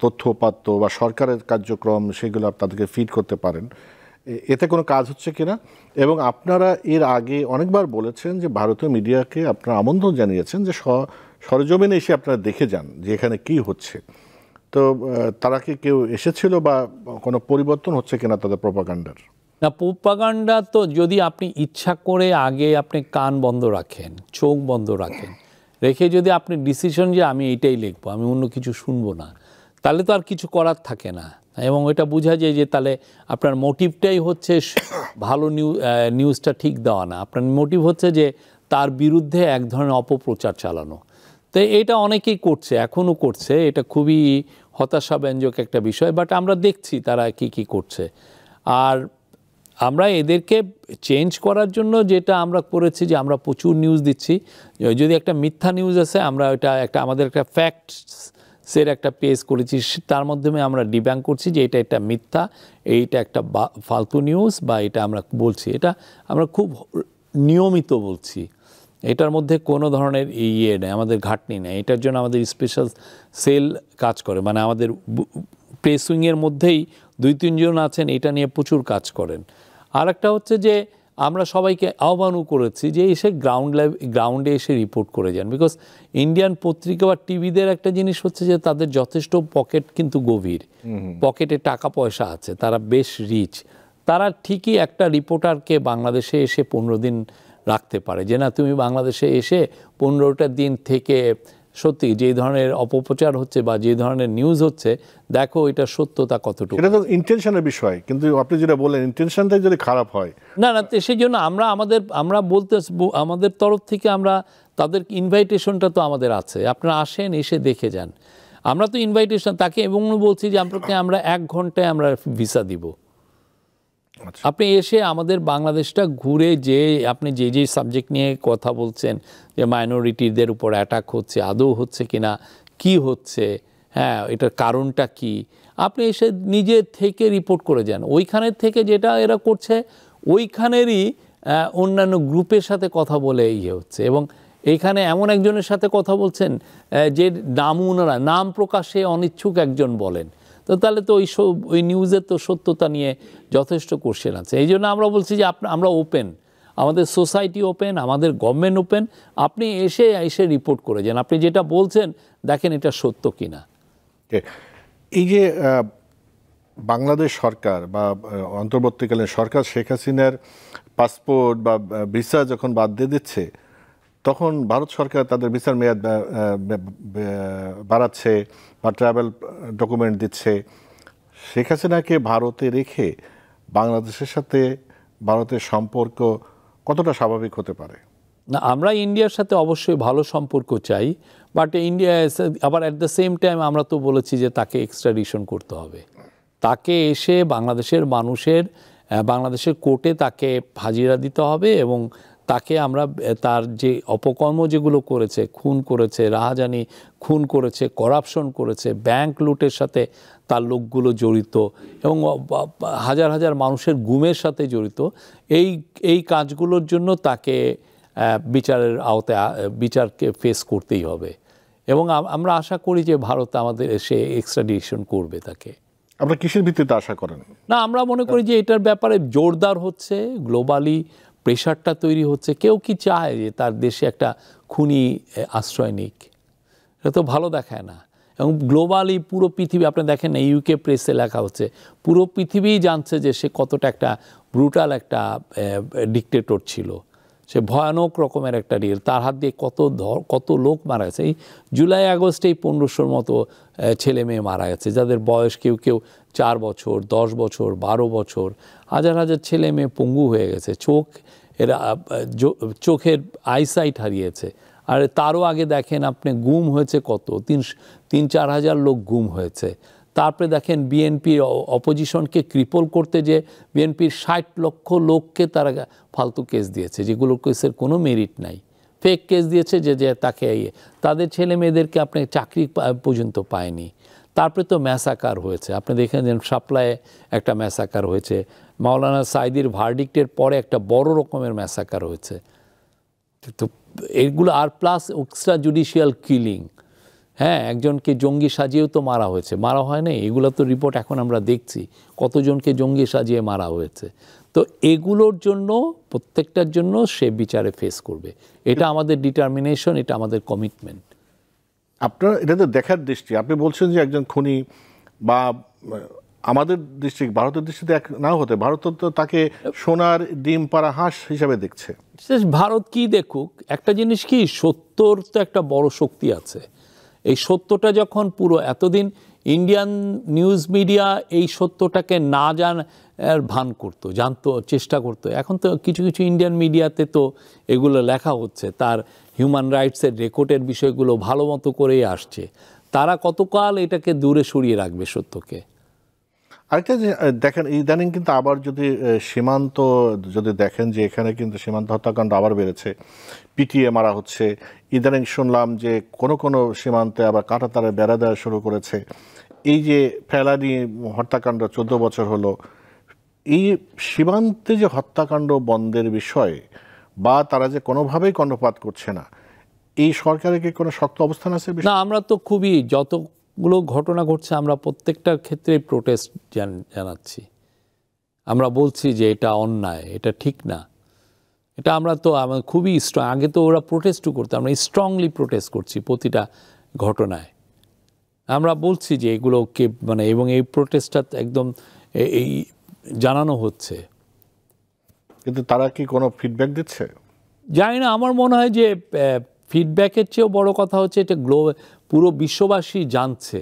তথ্যপাত্য বা সরকারের কার্যক্রম সেগুলো আপনাদেরকে ফিড করতে পারেন, এতে কোনো কাজ হচ্ছে কিনা? এবং আপনারা এর আগে অনেকবার বলেছেন যে ভারতীয় মিডিয়াকে আপনারা আমন্ত্রণ জানিয়েছেন যে সরেজমিনে এসে আপনারা দেখে যান যে এখানে কি হচ্ছে, তো তারা কি কেউ এসেছিল বা কোনো পরিবর্তন হচ্ছে কিনা তাদের প্রপাগান্ডার? না, প্রপাগান্ডা তো যদি আপনি ইচ্ছা করে আগে আপনি কান বন্ধ রাখেন, চোখ বন্ধ রাখেন, রেখে যদি আপনি ডিসিশন যে আমি এইটাই লিখবো, আমি অন্য কিছু শুনবো না, তাহলে তো আর কিছু করার থাকে না। এবং এটা বোঝা যায় যে তাহলে আপনার মোটিভটাই হচ্ছে ভালো নিউজটা ঠিক দেওয়া না, আপনার মোটিভ হচ্ছে যে তার বিরুদ্ধে এক ধরনের অপপ্রচার চালানো। তো এটা অনেকেই করছে, এখনও করছে, এটা খুবই হতাশাব্যঞ্জক একটা বিষয়। বাট আমরা দেখছি তারা কি করছে। আর আমরা এদেরকে চেঞ্জ করার জন্য যেটা আমরা করেছি যে আমরা প্রচুর নিউজ দিচ্ছি, যদি একটা মিথ্যা নিউজ আছে আমরা ওইটা আমাদের একটা ফ্যাক্টসের একটা পেজ করেছি, তার মাধ্যমে আমরা ডিব্যাঙ্ক করছি যে এটা মিথ্যা, এইটা একটা ফালতু নিউজ, বা এটা আমরা বলছি, এটা আমরা খুব নিয়মিত বলছি, এটার মধ্যে কোনো ধরনের ইয়ে নেই, আমাদের ঘাটনি নেই। এটার জন্য আমাদের স্পেশাল সেল কাজ করে, মানে আমাদের প্রেস উইংয়ের মধ্যেই 2-3 জন আছেন এটা নিয়ে প্রচুর কাজ করেন। আর একটা হচ্ছে যে আমরা সবাইকে আহ্বানও করেছি যে এসে গ্রাউন্ডে এসে রিপোর্ট করে যান, বিকজ ইন্ডিয়ান পত্রিকা বা টিভিদের একটা জিনিস হচ্ছে যে তাদের যথেষ্ট পকেট কিন্তু গভীর, পকেটে টাকা পয়সা আছে, তারা বেশ রিচ, তারা ঠিকই একটা রিপোর্টারকে বাংলাদেশে এসে 15 দিন রাখতে পারে, যে না তুমি বাংলাদেশে এসে 15টা দিন থেকে সত্যি যে ধরনের অপপ্রচার হচ্ছে বা যে ধরনের নিউজ হচ্ছে, দেখো এটা সত্যতা কতটুকু। এটা তো ইন্টেনশনের বিষয়, কিন্তু আপনি যেটা বললেন ইন্টেনশনটাই যদি খারাপ হয়, না সেই জন্য আমরা বলতে, আমাদের তরফ থেকে আমরা তাদের ইনভাইটেশনটা তো আমাদের আছে, আপনারা আসেন, এসে দেখে যান। আমরা তো ইনভাইটেশন তাকে এবং বলছি যে আমরা 1 ঘন্টায় আমরা ভিসা দিব, আপনি এসে আমাদের বাংলাদেশটা ঘুরে যে আপনি যে সাবজেক্ট নিয়ে কথা বলছেন, যে মাইনরিটিদের উপর অ্যাটাক হচ্ছে, আদৌ হচ্ছে কিনা, কি হচ্ছে, হ্যাঁ এটার কারণটা কি, আপনি এসে নিজে থেকে রিপোর্ট করে যান। ওইখানের থেকে যেটা এরা করছে ওইখানেরই অন্যান্য গ্রুপের সাথে কথা বলে হচ্ছে, এবং এইখানে এমন একজনের সাথে কথা বলছেন যে ওনারা নাম প্রকাশে অনিচ্ছুক একজন বলেন, তো তো তাহলে তো ওই নিউজের তো সত্যতা নিয়ে যথেষ্ট কোশ্চেন আছে। এই জন্য আমরা বলছি যে আমরা ওপেন, আমাদের সোসাইটি ওপেন, আমাদের গভর্নমেন্ট ওপেন, আপনি এসে রিপোর্ট করে যান, আপনি যেটা বলছেন দেখেন এটা সত্য কিনা। এই যে বাংলাদেশ সরকার বা অন্তর্বর্তীকালীন সরকার শেখ হাসিনার পাসপোর্ট বা ভিসা যখন বাদ দিয়ে দিচ্ছে, তখন ভারত সরকার তাদের ভিসার মেয়াদ বাড়াচ্ছে বা ট্রাভেল ডকুমেন্ট দিচ্ছে। শেখ হাসিনাকে ভারতে রেখে বাংলাদেশের সাথে ভারতের সম্পর্ক কতটা স্বাভাবিক হতে পারে? না, আমরা ইন্ডিয়ার সাথে অবশ্যই ভালো সম্পর্ক চাই, বাট ইন্ডিয়া আবার অ্যাট দ্য সেম টাইম আমরা তো বলেছি যে তাকে এক্সট্রাডিশন করতে হবে। তাকে এসে বাংলাদেশের কোর্টে তাকে হাজিরা দিতে হবে এবং তাকে আমরা তার যে অপকর্ম যেগুলো করেছে, খুন করেছে, রাহাজানি খুন করেছে, করাপশন করেছে, ব্যাংক লুটের সাথে তার লোকগুলো জড়িত এবং হাজার হাজার মানুষের গুমের সাথে জড়িত, এই কাজগুলোর জন্য তাকে বিচারের আওতায় বিচারকে ফেস করতেই হবে এবং আমরা আশা করি যে ভারত আমাদের সে এক্সট্রাডিশন করবে তাকে। আপনারা কিসের ভিত্তিতে আশা করেন? না, আমরা মনে করি যে এটার ব্যাপারে জোরদার হচ্ছে, গ্লোবালি প্রেশারটা তৈরি হচ্ছে। কেউ কি চায় যে তার দেশে একটা খুনি আশ্রয় নিক? এটা তো ভালো দেখায় না। এবং গ্লোবালি পুরো পৃথিবী, আপনি দেখেন না ইউকে প্রেসে লেখা হচ্ছে, পুরো পৃথিবীই জানছে যে সে কতটা একটা ব্রুটাল একটা ডিক্টেটর ছিল, সে ভয়ানক রকমের একটা ডিল, তার হাত দিয়ে কত লোক মারা গেছে। এই জুলাই আগস্টেই 1500-র মতো ছেলে মেয়ে মারা গেছে, যাদের বয়স কেউ 4 বছর, 10 বছর, 12 বছর। হাজার হাজার ছেলে মেয়ে পঙ্গু হয়ে গেছে, চোখের আইসাইট হারিয়েছে। আর তারও আগে দেখেন আপনি গুম হয়েছে কত, 3-4 হাজার লোক গুম হয়েছে। তারপরে দেখেন বিএনপির অপোজিশনকে ক্রিপল করতে যে বিএনপির 60 লক্ষ লোককে তারা ফালতু কেস দিয়েছে, যেগুলো কেসের কোনো মেরিট নাই, ফেক কেস দিয়েছে যে তাকে তাদের ছেলে মেয়েদেরকে আপনি চাকরি পর্যন্ত পায়নি। তারপরে তো ম্যাসাকার হয়েছে, আপনি দেখেন যে সাপ্লাইয়ে একটা ম্যাসাকার হয়েছে, মাওলানা সাইদির ভার্ডিক্টের পরে একটা বড় রকমের ম্যাসাকার হয়েছে। তো এগুলো আর প্লাস এক্সট্রা জুডিশিয়াল কিলিং, হ্যাঁ, একজনকে জঙ্গি সাজিয়েও তো মারা হয়েছে, মারা হয় না, এগুলো তো রিপোর্ট এখন আমরা দেখছি কতজনকে জঙ্গি সাজিয়ে মারা হয়েছে। তো এগুলোর জন্য প্রত্যেকটার জন্য সে বিচারে ফেস করবে, এটা আমাদের ডিটারমিনেশন, এটা আমাদের কমিটমেন্ট। আপনার এটাতে দেখার দৃষ্টি, আপনি বলছেন যে একজন খুনি বা আমাদের দৃষ্টি ভারতের দৃষ্টিতে এক নাও হতে, ভারত তো তাকে সোনার ডিম পাড়া হাঁস হিসাবে দেখছে। ভারত কি দেখুক, একটা জিনিস কি, সত্যর তো একটা বড় শক্তি আছে। এই সত্যটা যখন পুরো এতদিন ইন্ডিয়ান নিউজ মিডিয়া এই সত্যটাকে না ভান করতো, চেষ্টা করতো, এখন তো কিছু কিছু ইন্ডিয়ান মিডিয়াতে তো এগুলো লেখা হচ্ছে, তার হিউম্যান রাইটসের রেকর্ডের বিষয়গুলো ভালো মতো করেই আসছে। তারা কতকাল এটাকে দূরে সরিয়ে রাখবে সত্যকে? আরেকটা যে দেখেন ইদানিং কিন্তু আবার সীমান্ত যদি দেখেন যে এখানে কিন্তু সীমান্ত হত্যাকাণ্ড আবার বেড়েছে, পিটিয়ে মারা হচ্ছে। ইদানিং শুনলাম যে কোনো সীমান্তে আবার কাঁটাতারে বেড়া দেওয়া শুরু করেছে। এই যে ফেলানি হত্যাকাণ্ড 14 বছর হলো, এই সীমান্তে যে হত্যাকাণ্ড বন্ধের বিষয়ে বা তারা যে কোনোভাবেই কর্ণপাত করছে না, এই সরকারের কি কোনো শক্ত অবস্থান আছে? না, আমরা তো খুবই, যতগুলো ঘটনা ঘটছে আমরা প্রত্যেকটার ক্ষেত্রে প্রোটেস্ট জানাচ্ছি। আমরা বলছি যে এটা অন্যায়, এটা ঠিক না, এটা আমরা খুবই স্ট্রং। আগে তো ওরা প্রোটেস্টও করতো, আমরা স্ট্রংলি প্রোটেস্ট করছি প্রতিটা ঘটনায়। আমরা বলছি যে এগুলোকে এবং এই প্রোটেস্টটা একদম এই জানানো হচ্ছে। কিন্তু তারা কি কোনো ফিডব্যাক দিচ্ছে? জানি না, আমার মনে হয় যে ফিডব্যাকের চেয়েও বড় কথা হচ্ছে এটা পুরো বিশ্ববাসী জানছে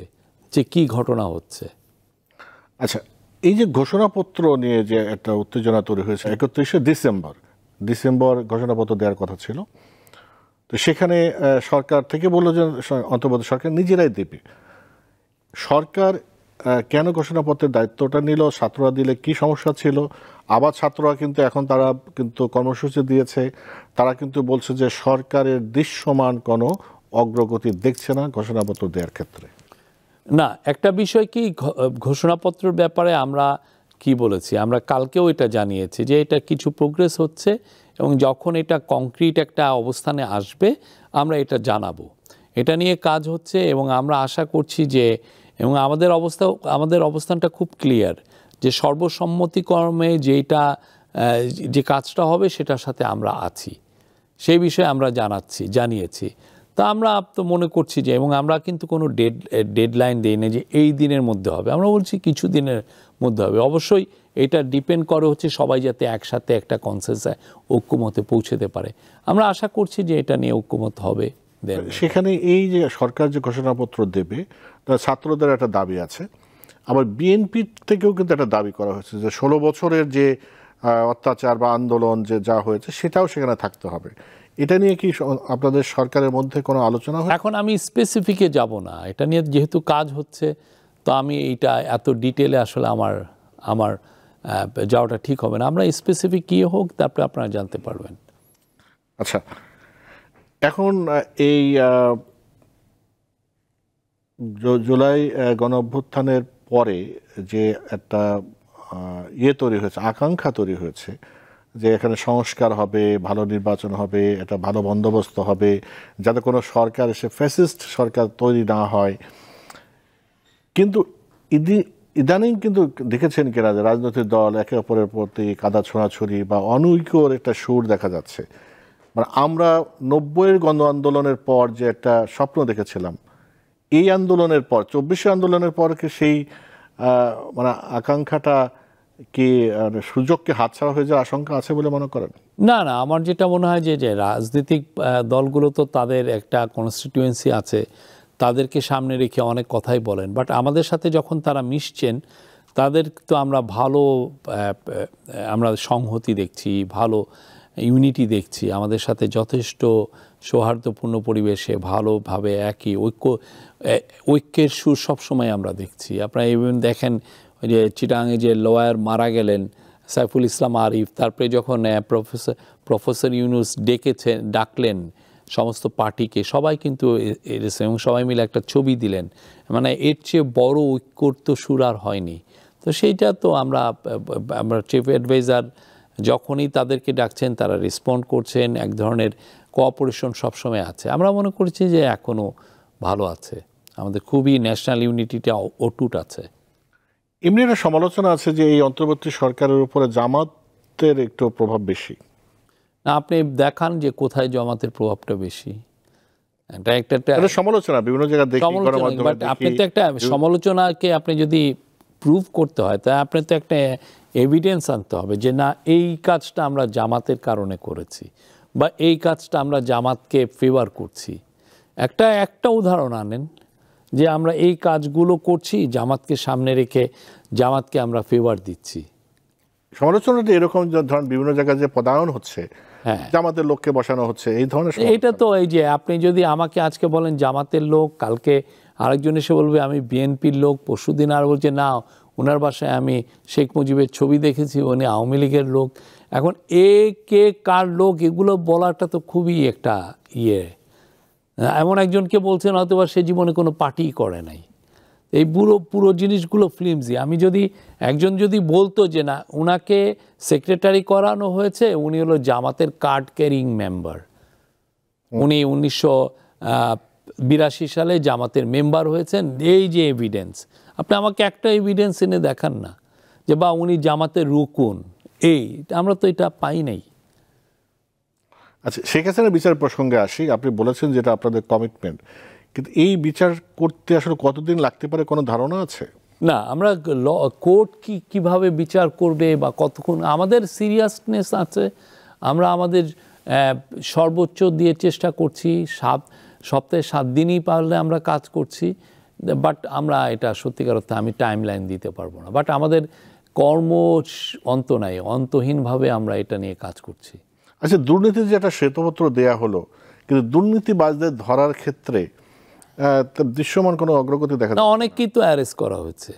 যে কি ঘটনা হচ্ছে। আচ্ছা, এই যে ঘোষণাপত্র নিয়ে যে একটা উত্তেজনা তৈরি হয়েছে, 31শে ডিসেম্বর ঘোষণাপত্র দেওয়ার কথা ছিল, তো সেখানে সরকার থেকে বললো যে অন্তর্বর্তী সরকার নিজেরাই দেবে। সরকার কেন ঘোষণাপত্রের দায়িত্বটা নিল? ছাত্ররা দিলে কি সমস্যা ছিল? আবার ছাত্ররা কিন্তু এখন তারা কিন্তু কর্মসূচি দিয়েছে, তারা কিন্তু বলছে যে সরকারের দৃশ্যমান কোনো অগ্রগতি দেখছে না ঘোষণাপত্র দেওয়ার ক্ষেত্রে। না, একটা বিষয় কি, ঘোষণাপত্রের ব্যাপারে আমরা কি বলেছি, আমরা কালকেও এটা জানিয়েছি যে এটা কিছু প্রোগ্রেস হচ্ছে এবং যখন এটা কংক্রিট একটা অবস্থানে আসবে আমরা এটা জানাবো। এটা নিয়ে কাজ হচ্ছে এবং আমরা আশা করছি যে এবং আমাদের অবস্থানটা খুব ক্লিয়ার যে সর্বসম্মতিক্রমে যে কাজটা হবে সেটার সাথে আমরা আছি, সেই বিষয়ে আমরা জানিয়েছি। তা আমরা তো মনে করছি যে, এবং আমরা কিন্তু কোনো ডেডলাইন দিই না যে এই দিনের মধ্যে হবে, আমরা বলছি কিছু দিনের মধ্যে হবে। অবশ্যই এটা ডিপেন্ড করে হচ্ছে সবাই যাতে একসাথে একটা কনসেন্সাসে ঐক্যমতে পৌঁছতে পারে। আমরা আশা করছি যে এটা নিয়ে ঐক্যমত হবে। সেখানে এই যে সরকার যে ঘোষণাপত্র দেবে, ছাত্রদের একটা দাবি আছে, আবার বিএনপি থেকেও কিন্তু একটা দাবি করা হয়েছে যে 16 বছরের যে অত্যাচার বা আন্দোলন যে যা হয়েছে সেটাও সেখানে থাকতে হবে। এটা নিয়ে কি আপনাদের সরকারের মধ্যে কোনো আলোচনা হয়? এখন আমি স্পেসিফিকে যাব না, এটা নিয়ে যেহেতু কাজ হচ্ছে, তো আমি এইটা এত ডিটেলে আসলে আমার যাওয়াটা ঠিক হবে না। আমরা স্পেসিফিক কী হোক তারপরে আপনারা জানতে পারবেন। আচ্ছা, এখন এই জুলাই গণ অভ্যুত্থানের পরে যে একটা তৈরি হয়েছে, আকাঙ্ক্ষা তৈরি হয়েছে যে এখানে সংস্কার হবে, ভালো নির্বাচন হবে, একটা ভালো বন্দোবস্ত হবে, যাতে কোনো সরকার এসে ফ্যাসিস্ট সরকার তৈরি না হয়। কিন্তু ইদানিং কিন্তু দেখেছেন কিনা যে রাজনৈতিক দল একে অপরের প্রতি কাদা ছোঁড়াছুড়ি বা অনৈক্যর একটা সুর দেখা যাচ্ছে। মানে আমরা 90-এর গণ আন্দোলনের পর যে একটা স্বপ্ন দেখেছিলাম, এই আন্দোলনের পর 24শে আন্দোলনের পর কি সেই মানে আকাঙ্ক্ষাটা কি সুযোগকে হাতছাড়া হয়ে যাওয়ার আশঙ্কা আছে বলে মনে করেন? না, আমার যেটা মনে হয় যে রাজনৈতিক দলগুলো তো তাদের একটা কনস্টিটিউয়েন্সি আছে, তাদেরকে সামনে রেখে অনেক কথাই বলেন, বাট আমাদের সাথে যখন তারা মিশছেন তাদের তো আমরা সংহতি দেখছি, ভালো ইউনিটি দেখছি, আমাদের সাথে যথেষ্ট সৌহার্দ্যপূর্ণ পরিবেশে ভালোভাবে একই ঐক্যের সুর সবসময় আমরা দেখছি। আপনারা ইভেন দেখেন ওই যে চিটাগাংয়ে যে লয়ার মারা গেলেন সাইফুল ইসলাম আরিফ, তারপরে যখন প্রফেসর ইউনুস ডাকলেন সমস্ত পার্টিকে, সবাই কিন্তু এবং সবাই মিলে একটা ছবি দিলেন, মানে এর চেয়ে বড় ঐক্যর তো সুর আর হয়নি। তো সেইটা তো আমরা চিফ অ্যাডভাইজার যখনই তাদেরকে ডাকছেন তারা রেসপন্ড করছেন, এক ধরনের কোঅপারেশন সবসময় আছে। আমরা মনে করছি যে এখনও ভালো আছে, আমাদের খুবই ন্যাশনাল ইউনিটিটা অটুট আছে। এমনি একটা সমালোচনা আছে যে এই অন্তর্বর্তী সরকারের উপরে জামাতের একটু প্রভাব বেশি। আপনি দেখান যে কোথায় জামাতের প্রভাবটা বেশি। এটা সমালোচনা বিভিন্ন জায়গায় দেখি, আপনি তো একটা সমালোচনাকে আপনি যদি প্রুভ করতে হয় তাই আপনি তো একটা এভিডেন্স আনতে হবে যে না এই কাজটা আমরা জামাতের কারণে করেছি বা এই কাজটা আমরা জামাতকে ফেভার করছি। একটা উদাহরণ আনেন যে আমরা এই কাজগুলো করছি জামাতকে সামনে রেখে জামাতকে আমরা ফেভার দিচ্ছি। সমালোচনাটা এরকম ধরেন বিভিন্ন জায়গায় যে পদায়ন হচ্ছে, জামাতের লোককে বসানো হচ্ছে, এই ধরনের। এটা তো এই যে আপনি যদি আমাকে আজকে বলেন জামাতের লোক, কালকে আরেকজন এসে বলবে আমি বিএনপির লোক, পরশুদিন আর বলছে না ওনার বাসায় আমি শেখ মুজিবের ছবি দেখেছি, উনি আওয়ামী লীগের লোক। এখন কে কার লোক এগুলো বলাটা তো খুবই একটা এমন একজনকে বলছেন হয়তো বা সে জীবনে কোনো পার্টি করে নাই। এই পুরো জিনিসগুলো ফ্লিমসি। একজন যদি বলতো যে না উনাকে সেক্রেটারি করানো হয়েছে, উনি হলো জামাতের কার্ড ক্যারিং মেম্বার, উনি 1982 সালে জামাতের মেম্বার হয়েছেন, এই যে এভিডেন্স, আপনি আমাকে একটা এভিডেন্স এনে দেখান না যে বা উনি জামাতের রুকুন, আমরা তো এটা পাই নাই। আচ্ছা, শেখ হাসিনার বিচার প্রসঙ্গে আসি। আপনি বলেছেন যেটা আপনাদের কমিটমেন্ট, কিন্তু এই বিচার করতে আসলে কতদিন লাগতে পারে কোনো ধারণা আছে? না, আমরা কোর্ট কিভাবে বিচার করবে বা কতক্ষণ, আমাদের সিরিয়াসনেস আছে, আমরা আমাদের সর্বোচ্চ দিয়ে চেষ্টা করছি, সপ্তাহে 7 দিনই পারলে আমরা কাজ করছি, বাট আমরা এটা সত্যিকার অর্থে আমি টাইম লাইন দিতে পারবো না, বাট আমাদের কর্ম অন্ত নাই, অন্তহীনভাবে আমরা এটা নিয়ে কাজ করছি। আচ্ছা, দুর্নীতির যে একটা শ্বেতপত্র দেয়া হলো, কিন্তু দুর্নীতিবাজদের ধরার ক্ষেত্রে দৃশ্যমান কোনো অগ্রগতি দেখা যায় না। অনেকেই তো অ্যারেস্ট করা হয়েছে,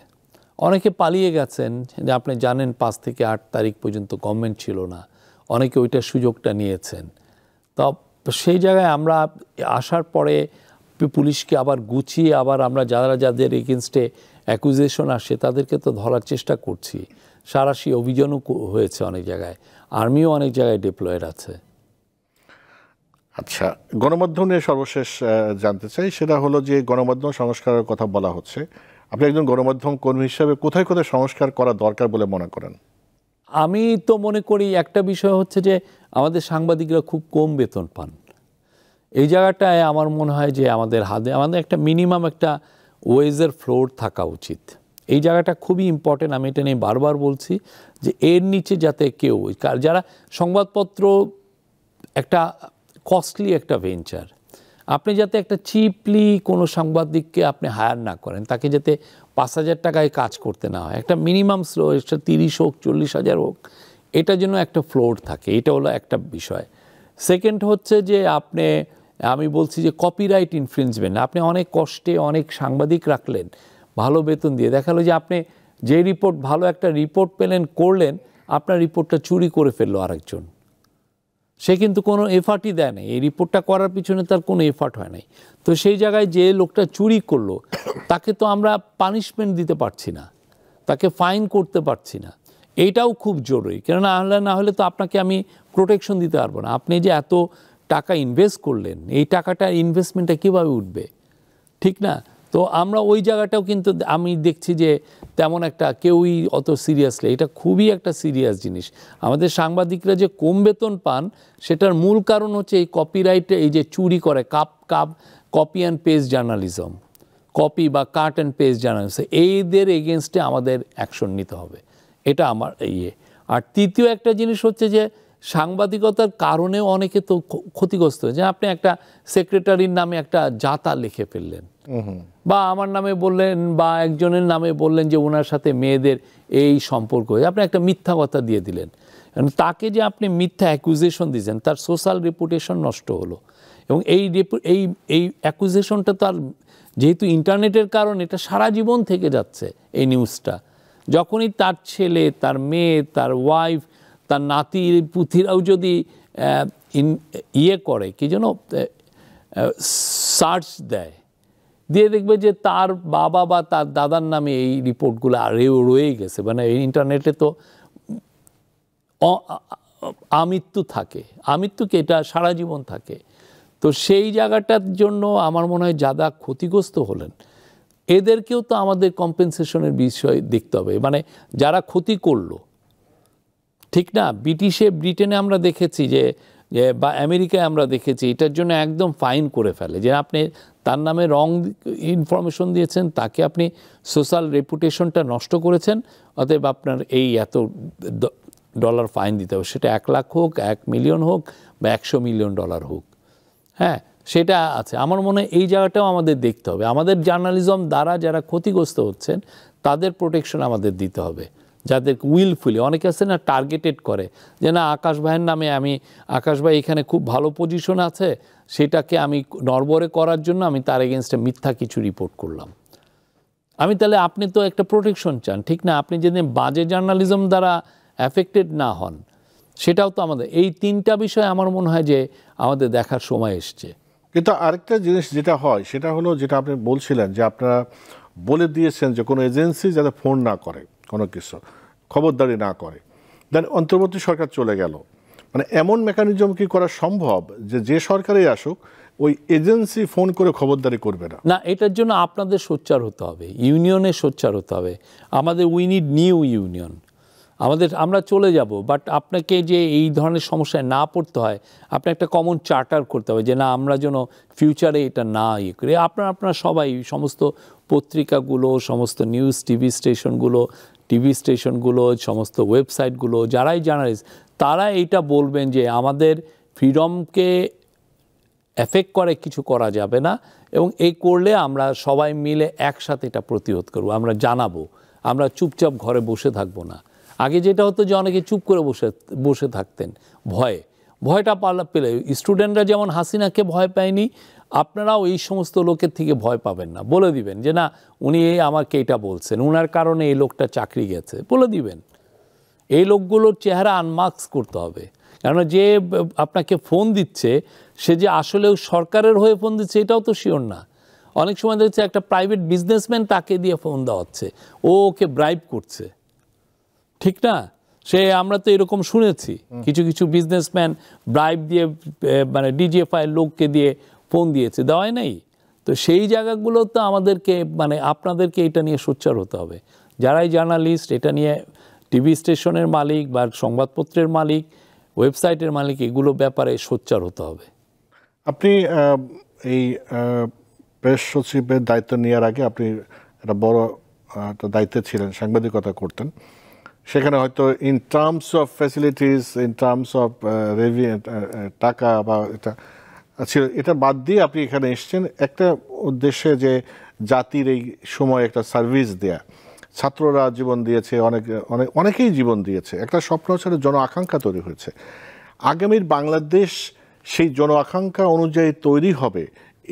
অনেকে পালিয়ে গেছেন, যে আপনি জানেন 5 থেকে 8 তারিখ পর্যন্ত গভর্নমেন্ট ছিল না, অনেকে ওইটার সুযোগটা নিয়েছেন। তো সেই জায়গায় আমরা আসার পরে পুলিশকে আবার গুছিয়ে আবার আমরা যাদের এগেনস্টে অ্যাকুজেশন আসে তাদেরকে তো ধরার চেষ্টা করছি। সাঁড়াশি অভিযানও হয়েছে অনেক জায়গায়, আর্মিও অনেক জায়গায় ডিপ্লয়েড আছে। আচ্ছা, গণমাধ্যম নিয়ে সর্বশেষ জানতে চাই, সেটা হলো যে গণমাধ্যম সংস্কারের কথা বলা হচ্ছে, আপনি একজন গণমাধ্যম কর্মী হিসেবে কোথায় কোথায় সংস্কার করা দরকার বলে মনে করেন? আমি তো মনে করি একটা বিষয় হচ্ছে যে আমাদের সাংবাদিকরা খুব কম বেতন পান। এই জায়গাটায় আমার মনে হয় যে আমাদের একটা মিনিমাম একটা ওয়েজের ফ্লোর থাকা উচিত। এই জায়গাটা খুবই ইম্পর্টেন্ট। আমি এটা নিয়ে বারবার বলছি যে এর নিচে যাতে কেউ, যারা সংবাদপত্র একটা কস্টলি একটা ভেঞ্চার, আপনি যাতে একটা চিপলি কোনো সাংবাদিককে আপনি হায়ার না করেন, তাকে যাতে 5,000 টাকায় কাজ করতে না হয়, একটা মিনিমাম স্লো, এটা 30 হোক 40,000 হোক, এটার জন্য একটা ফ্লোর থাকে। এটা হলো একটা বিষয়। সেকেন্ড হচ্ছে যে আমি বলছি যে কপিরাইট ইনফ্রিঞ্জমেন্ট, আপনি অনেক কষ্টে অনেক সাংবাদিক রাখলেন, ভালো বেতন দিয়ে, দেখালো যে আপনি যে রিপোর্ট, ভালো একটা রিপোর্ট পেলেন, করলেন, আপনার রিপোর্টটা চুরি করে ফেললো আরেকজন। সে কিন্তু কোনো এফার্টই দেয় নাই, এই রিপোর্টটা করার পিছনে তার কোনো এফার্ট হয় নাই। তো সেই জায়গায় যে লোকটা চুরি করলো তাকে তো আমরা পানিশমেন্ট দিতে পারছি না, তাকে ফাইন করতে পারছি না। এইটাও খুব জরুরি, কেননা না হলে তো আপনাকে আমি প্রোটেকশন দিতে পারবো না। আপনি যে এত টাকা ইনভেস্ট করলেন, এই টাকাটা ইনভেস্টমেন্টটা কীভাবে উঠবে, ঠিক না? তো আমরা ওই জায়গাটাও কিন্তু আমি দেখছি যে তেমন একটা কেউই অত সিরিয়াসলি, এটা খুবই একটা সিরিয়াস জিনিস। আমাদের সাংবাদিকরা যে কম বেতন পান সেটার মূল কারণ হচ্ছে এই কপিরাইটে, এই যে চুরি করে copy and paste journalism, copy বা কাট অ্যান্ড পেস্ট জার্নালিজম, এইদের এগেনস্টে আমাদের অ্যাকশন নিতে হবে। এটা আমার আর তৃতীয় একটা জিনিস হচ্ছে যে সাংবাদিকতার কারণেও অনেকে তো ক্ষতিগ্রস্ত হয়েছে। আপনি একটা সেক্রেটারির নামে একটা জাতা লিখে ফেললেন, বা আমার নামে বললেন, বা একজনের নামে বললেন যে ওনার সাথে মেয়েদের এই সম্পর্ক হয়েছে, আপনি একটা মিথ্যা কথা দিয়ে দিলেন। তাকে যে আপনি মিথ্যা অ্যাকুজেশন দিয়েছেন, তার সোশ্যাল রেপুটেশন নষ্ট হলো। এবং এই অ্যাকুজেশনটা তার, যেহেতু ইন্টারনেটের কারণ, এটা সারা জীবন থেকে যাচ্ছে এই নিউজটা। যখনই তার ছেলে, তার মেয়ে, তার ওয়াইফ, তার নাতি পুতিরাও যদি করে, কি যেন সার্চ দেয়, দিয়ে দেখবে যে তার বাবা বা তার দাদার নামে এই রিপোর্টগুলো রয়ে গেছে। মানে ইন্টারনেটে তো আমৃত্যু থাকে, আমৃত্যুকে এটা সারা জীবন থাকে। তো সেই জায়গাটার জন্য আমার মনে হয় যারা ক্ষতিগ্রস্ত হলেন, এদেরকেও তো আমাদের কম্পেনসেশনের বিষয় দেখতে হবে। মানে যারা ক্ষতি করলো, ঠিক না? ব্রিটেনে আমরা দেখেছি যে, বা আমেরিকায় আমরা দেখেছি, এটার জন্য একদম ফাইন করে ফেলে, যে আপনি তার নামে রং ইনফরমেশন দিয়েছেন, তাকে আপনি সোশ্যাল রেপুটেশনটা নষ্ট করেছেন, অতএব আপনার এই এত ডলার ফাইন দিতে হবে। সেটা 1 লাখ হোক, 1 মিলিয়ন হোক, বা 100 মিলিয়ন ডলার হোক। হ্যাঁ, সেটা আছে। আমার মনে হয় এই জায়গাটাও আমাদের দেখতে হবে। আমাদের জার্নালিজম দ্বারা যারা ক্ষতিগ্রস্ত হচ্ছেন তাদের প্রোটেকশন আমাদের দিতে হবে, যাদের উইলফুলি, অনেকে আছে না টার্গেটেড করে, যে না আকাশ ভাইয়ের নামে, আমি আকাশ ভাই এখানে খুব ভালো পজিশন আছে, সেটাকে আমি নড়বড়ে করার জন্য আমি তার এগেনস্টে মিথ্যা কিছু রিপোর্ট করলাম। আমি তাহলে, আপনি তো একটা প্রোটেকশন চান, ঠিক না? আপনি যদি বাজে জার্নালিজম দ্বারা অ্যাফেক্টেড না হন, সেটাও তো আমাদের, এই 3টা বিষয় আমার মনে হয় যে আমাদের দেখার সময় এসছে। কিন্তু আরেকটা জিনিস যেটা হয় সেটা হলো, যেটা আপনি বলছিলেন যে আপনারা বলে দিয়েছেন যে কোনো এজেন্সি যাতে ফোন না করে, কোনো কিছু খবরদারি না করে, দেন অন্তর্বর্তী সরকার চলে গেল। মানে এমন মেকানিজম কি করা সম্ভব যে সরকারই আসুক, ওই এজেন্সি ফোন করে খবরদারি করবে না? না, এটার জন্য আপনাদের সোচ্চার হতে হবে, ইউনিয়নের সোচ্চার হতে হবে। আমাদের উই নিড নিউ ইউনিয়ন। আমরা চলে যাব, বাট আপনাকে যে এই ধরনের সমস্যায় না পড়তে হয়, আপনি একটা কমন চার্টার করতে হবে, যে না আমরা যেন ফিউচারে এটা না করি। আপনারা সবাই, সমস্ত পত্রিকাগুলো, সমস্ত নিউজ টিভি স্টেশনগুলো, সমস্ত ওয়েবসাইটগুলো, যারাই জার্নালিস্ট, তারা এইটা বলবেন যে আমাদের ফ্রিডমকে এফেক্ট করে কিছু করা যাবে না, এবং এই করলে আমরা সবাই মিলে একসাথে এটা প্রতিরোধ করব। আমরা জানাবো, আমরা চুপচাপ ঘরে বসে থাকবো না। আগে যেটা হতো যে অনেকে চুপ করে বসে থাকতেন ভয়টা পেলে। স্টুডেন্টরা যেমন হাসিনাকে ভয় পায়নি, আপনারাও এই সমস্ত লোকের থেকে ভয় পাবেন না। বলে দিবেন যে না, উনি আমাকে এটা বলছেন, উনার কারণে এই লোকটা চাকরি গেছে, বলে দিবেন। এই লোকগুলোর চেহারা আনমাস্ক করতে হবে। কেননা যে আপনাকে ফোন দিচ্ছে, সে যে আসলেও সরকারের হয়ে ফোন দিচ্ছে এটাও তো শিওর না। অনেক সময় দেখছে একটা প্রাইভেট বিজনেসম্যান, তাকে দিয়ে ফোন দেওয়া হচ্ছে, ওকে ব্রাইব করছে, ঠিক না? আমরা তো এরকম শুনেছি, কিছু কিছু বিজনেসম্যান ব্রাইব দিয়ে, মানে ডিজিএফআই লোককে দিয়ে ফোন দিয়েছে, দেওয়াই নাই, তো সেই জায়গাগুলো তো আমাদেরকে মানে আপনাদেরকে এটা নিয়ে সোচ্চার হতে হবে, যারাই জার্নালিস্ট, এটা নিয়ে টিভি স্টেশনের মালিক বা সংবাদপত্রের মালিক, ওয়েবসাইটের মালিক, এগুলো ব্যাপারে সোচ্চার হতে হবে। আপনি এই প্রেস সচিবের দায়িত্ব নেওয়ার আগে আপনি একটা বড় একটা দায়িত্বে ছিলেন, সাংবাদিকতা করতেন। সেখানে হয়তো in terms of facilities, in terms of টাকা বা এটা ছিল, এটা বাদ দিয়ে আপনি এখানে এসেছেন একটা উদ্দেশ্যে যে জাতির এই সময় একটা সার্ভিস দেয়া। ছাত্ররা জীবন দিয়েছে, অনেকেই জীবন দিয়েছে, একটা স্বপ্ন ছিল, জন আকাঙ্ক্ষা তৈরি হয়েছে। আগামীর বাংলাদেশ সেই জন আকাঙ্ক্ষা অনুযায়ী তৈরি হবে,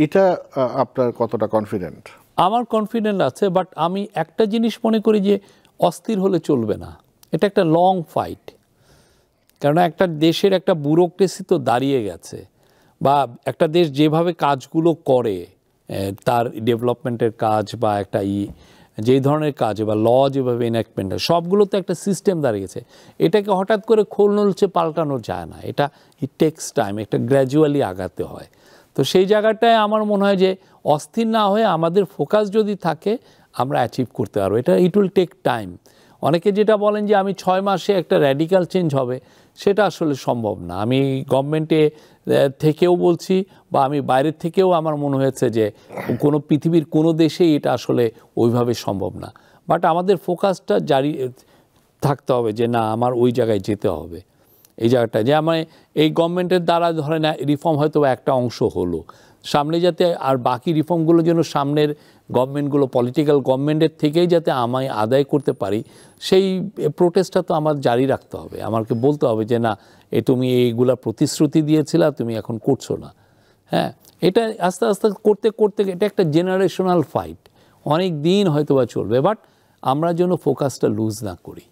এটা আপনার কতটা কনফিডেন্ট? আমার কনফিডেন্ট আছে, বাট আমি একটা জিনিস মনে করি যে অস্থির হলে চলবে না, এটা একটা লং ফাইট। কারণ একটা দেশের একটা ব্যুরোক্রেসি তো দাঁড়িয়ে গেছে, বা একটা দেশ যেভাবে কাজগুলো করে, তার ডেভেলপমেন্টের কাজ বা একটা যেই ধরনের কাজ বা ল যেভাবে এনাক্টমেন্ট হয়, সবগুলো তো একটা সিস্টেম দাঁড়িয়েছে। এটাকে হঠাৎ করে খোল নলছে পাল্টানো যায় না, এটা ইট টেক্স টাইম, একটা গ্র্যাজুয়ালি আগাতে হয়। তো সেই জায়গাটায় আমার মনে হয় যে অস্থির না হয়ে আমাদের ফোকাস যদি থাকে, আমরা অ্যাচিভ করতে পারবো। এটা ইট উইল টেক টাইম। অনেকে যেটা বলেন যে আমি 6 মাসে একটা র্যাডিক্যাল চেঞ্জ হবে, সেটা আসলে সম্ভব না। আমি গভর্নমেন্টে থেকেও বলছি, বা আমি বাইরের থেকেও আমার মনে হয়েছে যে কোনো পৃথিবীর কোনো দেশেই এটা আসলে ওইভাবে সম্ভব না। বাট আমাদের ফোকাসটা জারি থাকতে হবে যে না, আমার ওই জায়গায় যেতে হবে। এই জায়গাটা যে আমি এই গভর্নমেন্টের দ্বারা ধরেন রিফর্ম হয়তো একটা অংশ হলো, সামনে যাতে আর বাকি রিফর্মগুলো যেন সামনের গভর্নমেন্টগুলো, পলিটিক্যাল গভর্নমেন্টের থেকেই যাতে আমি আদায় করতে পারি, সেই প্রোটেস্টটা তো আমার জারি রাখতে হবে। আমাকে বলতে হবে যে না, তুমি এইগুলা প্রতিশ্রুতি দিয়েছিলে, তুমি এখন করছো না। হ্যাঁ, এটা আস্তে আস্তে করতে করতে এটা একটা জেনারেশনাল ফাইট, অনেক দিন হয়তো বা চলবে, বাট আমরা যেন ফোকাসটা লুজ না করি।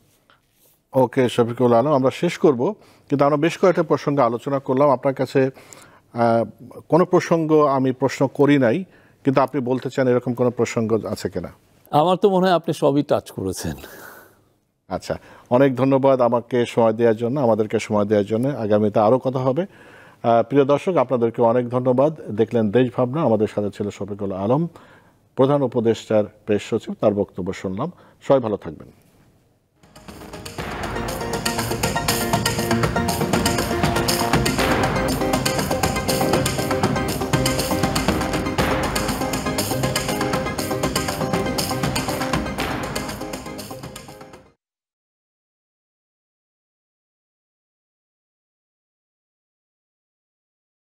ওকে শফিকুল আলম, আমরা শেষ করব, কিন্তু আমরা বেশ কয়েকটা প্রসঙ্গে আলোচনা করলাম। আপনার কাছে কোনো প্রসঙ্গ আমি প্রশ্ন করি নাই, কিন্তু আপনি বলতে চান এরকম কোনো প্রসঙ্গ আছে কিনা? আমার তো মনে হয় আপনি সবই টাচ করেছেন। আচ্ছা, অনেক ধন্যবাদ আমাকে সময় দেওয়ার জন্য, আমাদেরকে সময় দেওয়ার জন্য। আগামীতে আরও কথা হবে। প্রিয় দর্শক, আপনাদেরকে অনেক ধন্যবাদ। দেখলেন দেশ ভাবনা, আমাদের সাথে ছিল শফিকুল আলম, প্রধান উপদেষ্টার প্রেস সচিব, তার বক্তব্য শুনলাম। সবাই ভালো থাকবেন।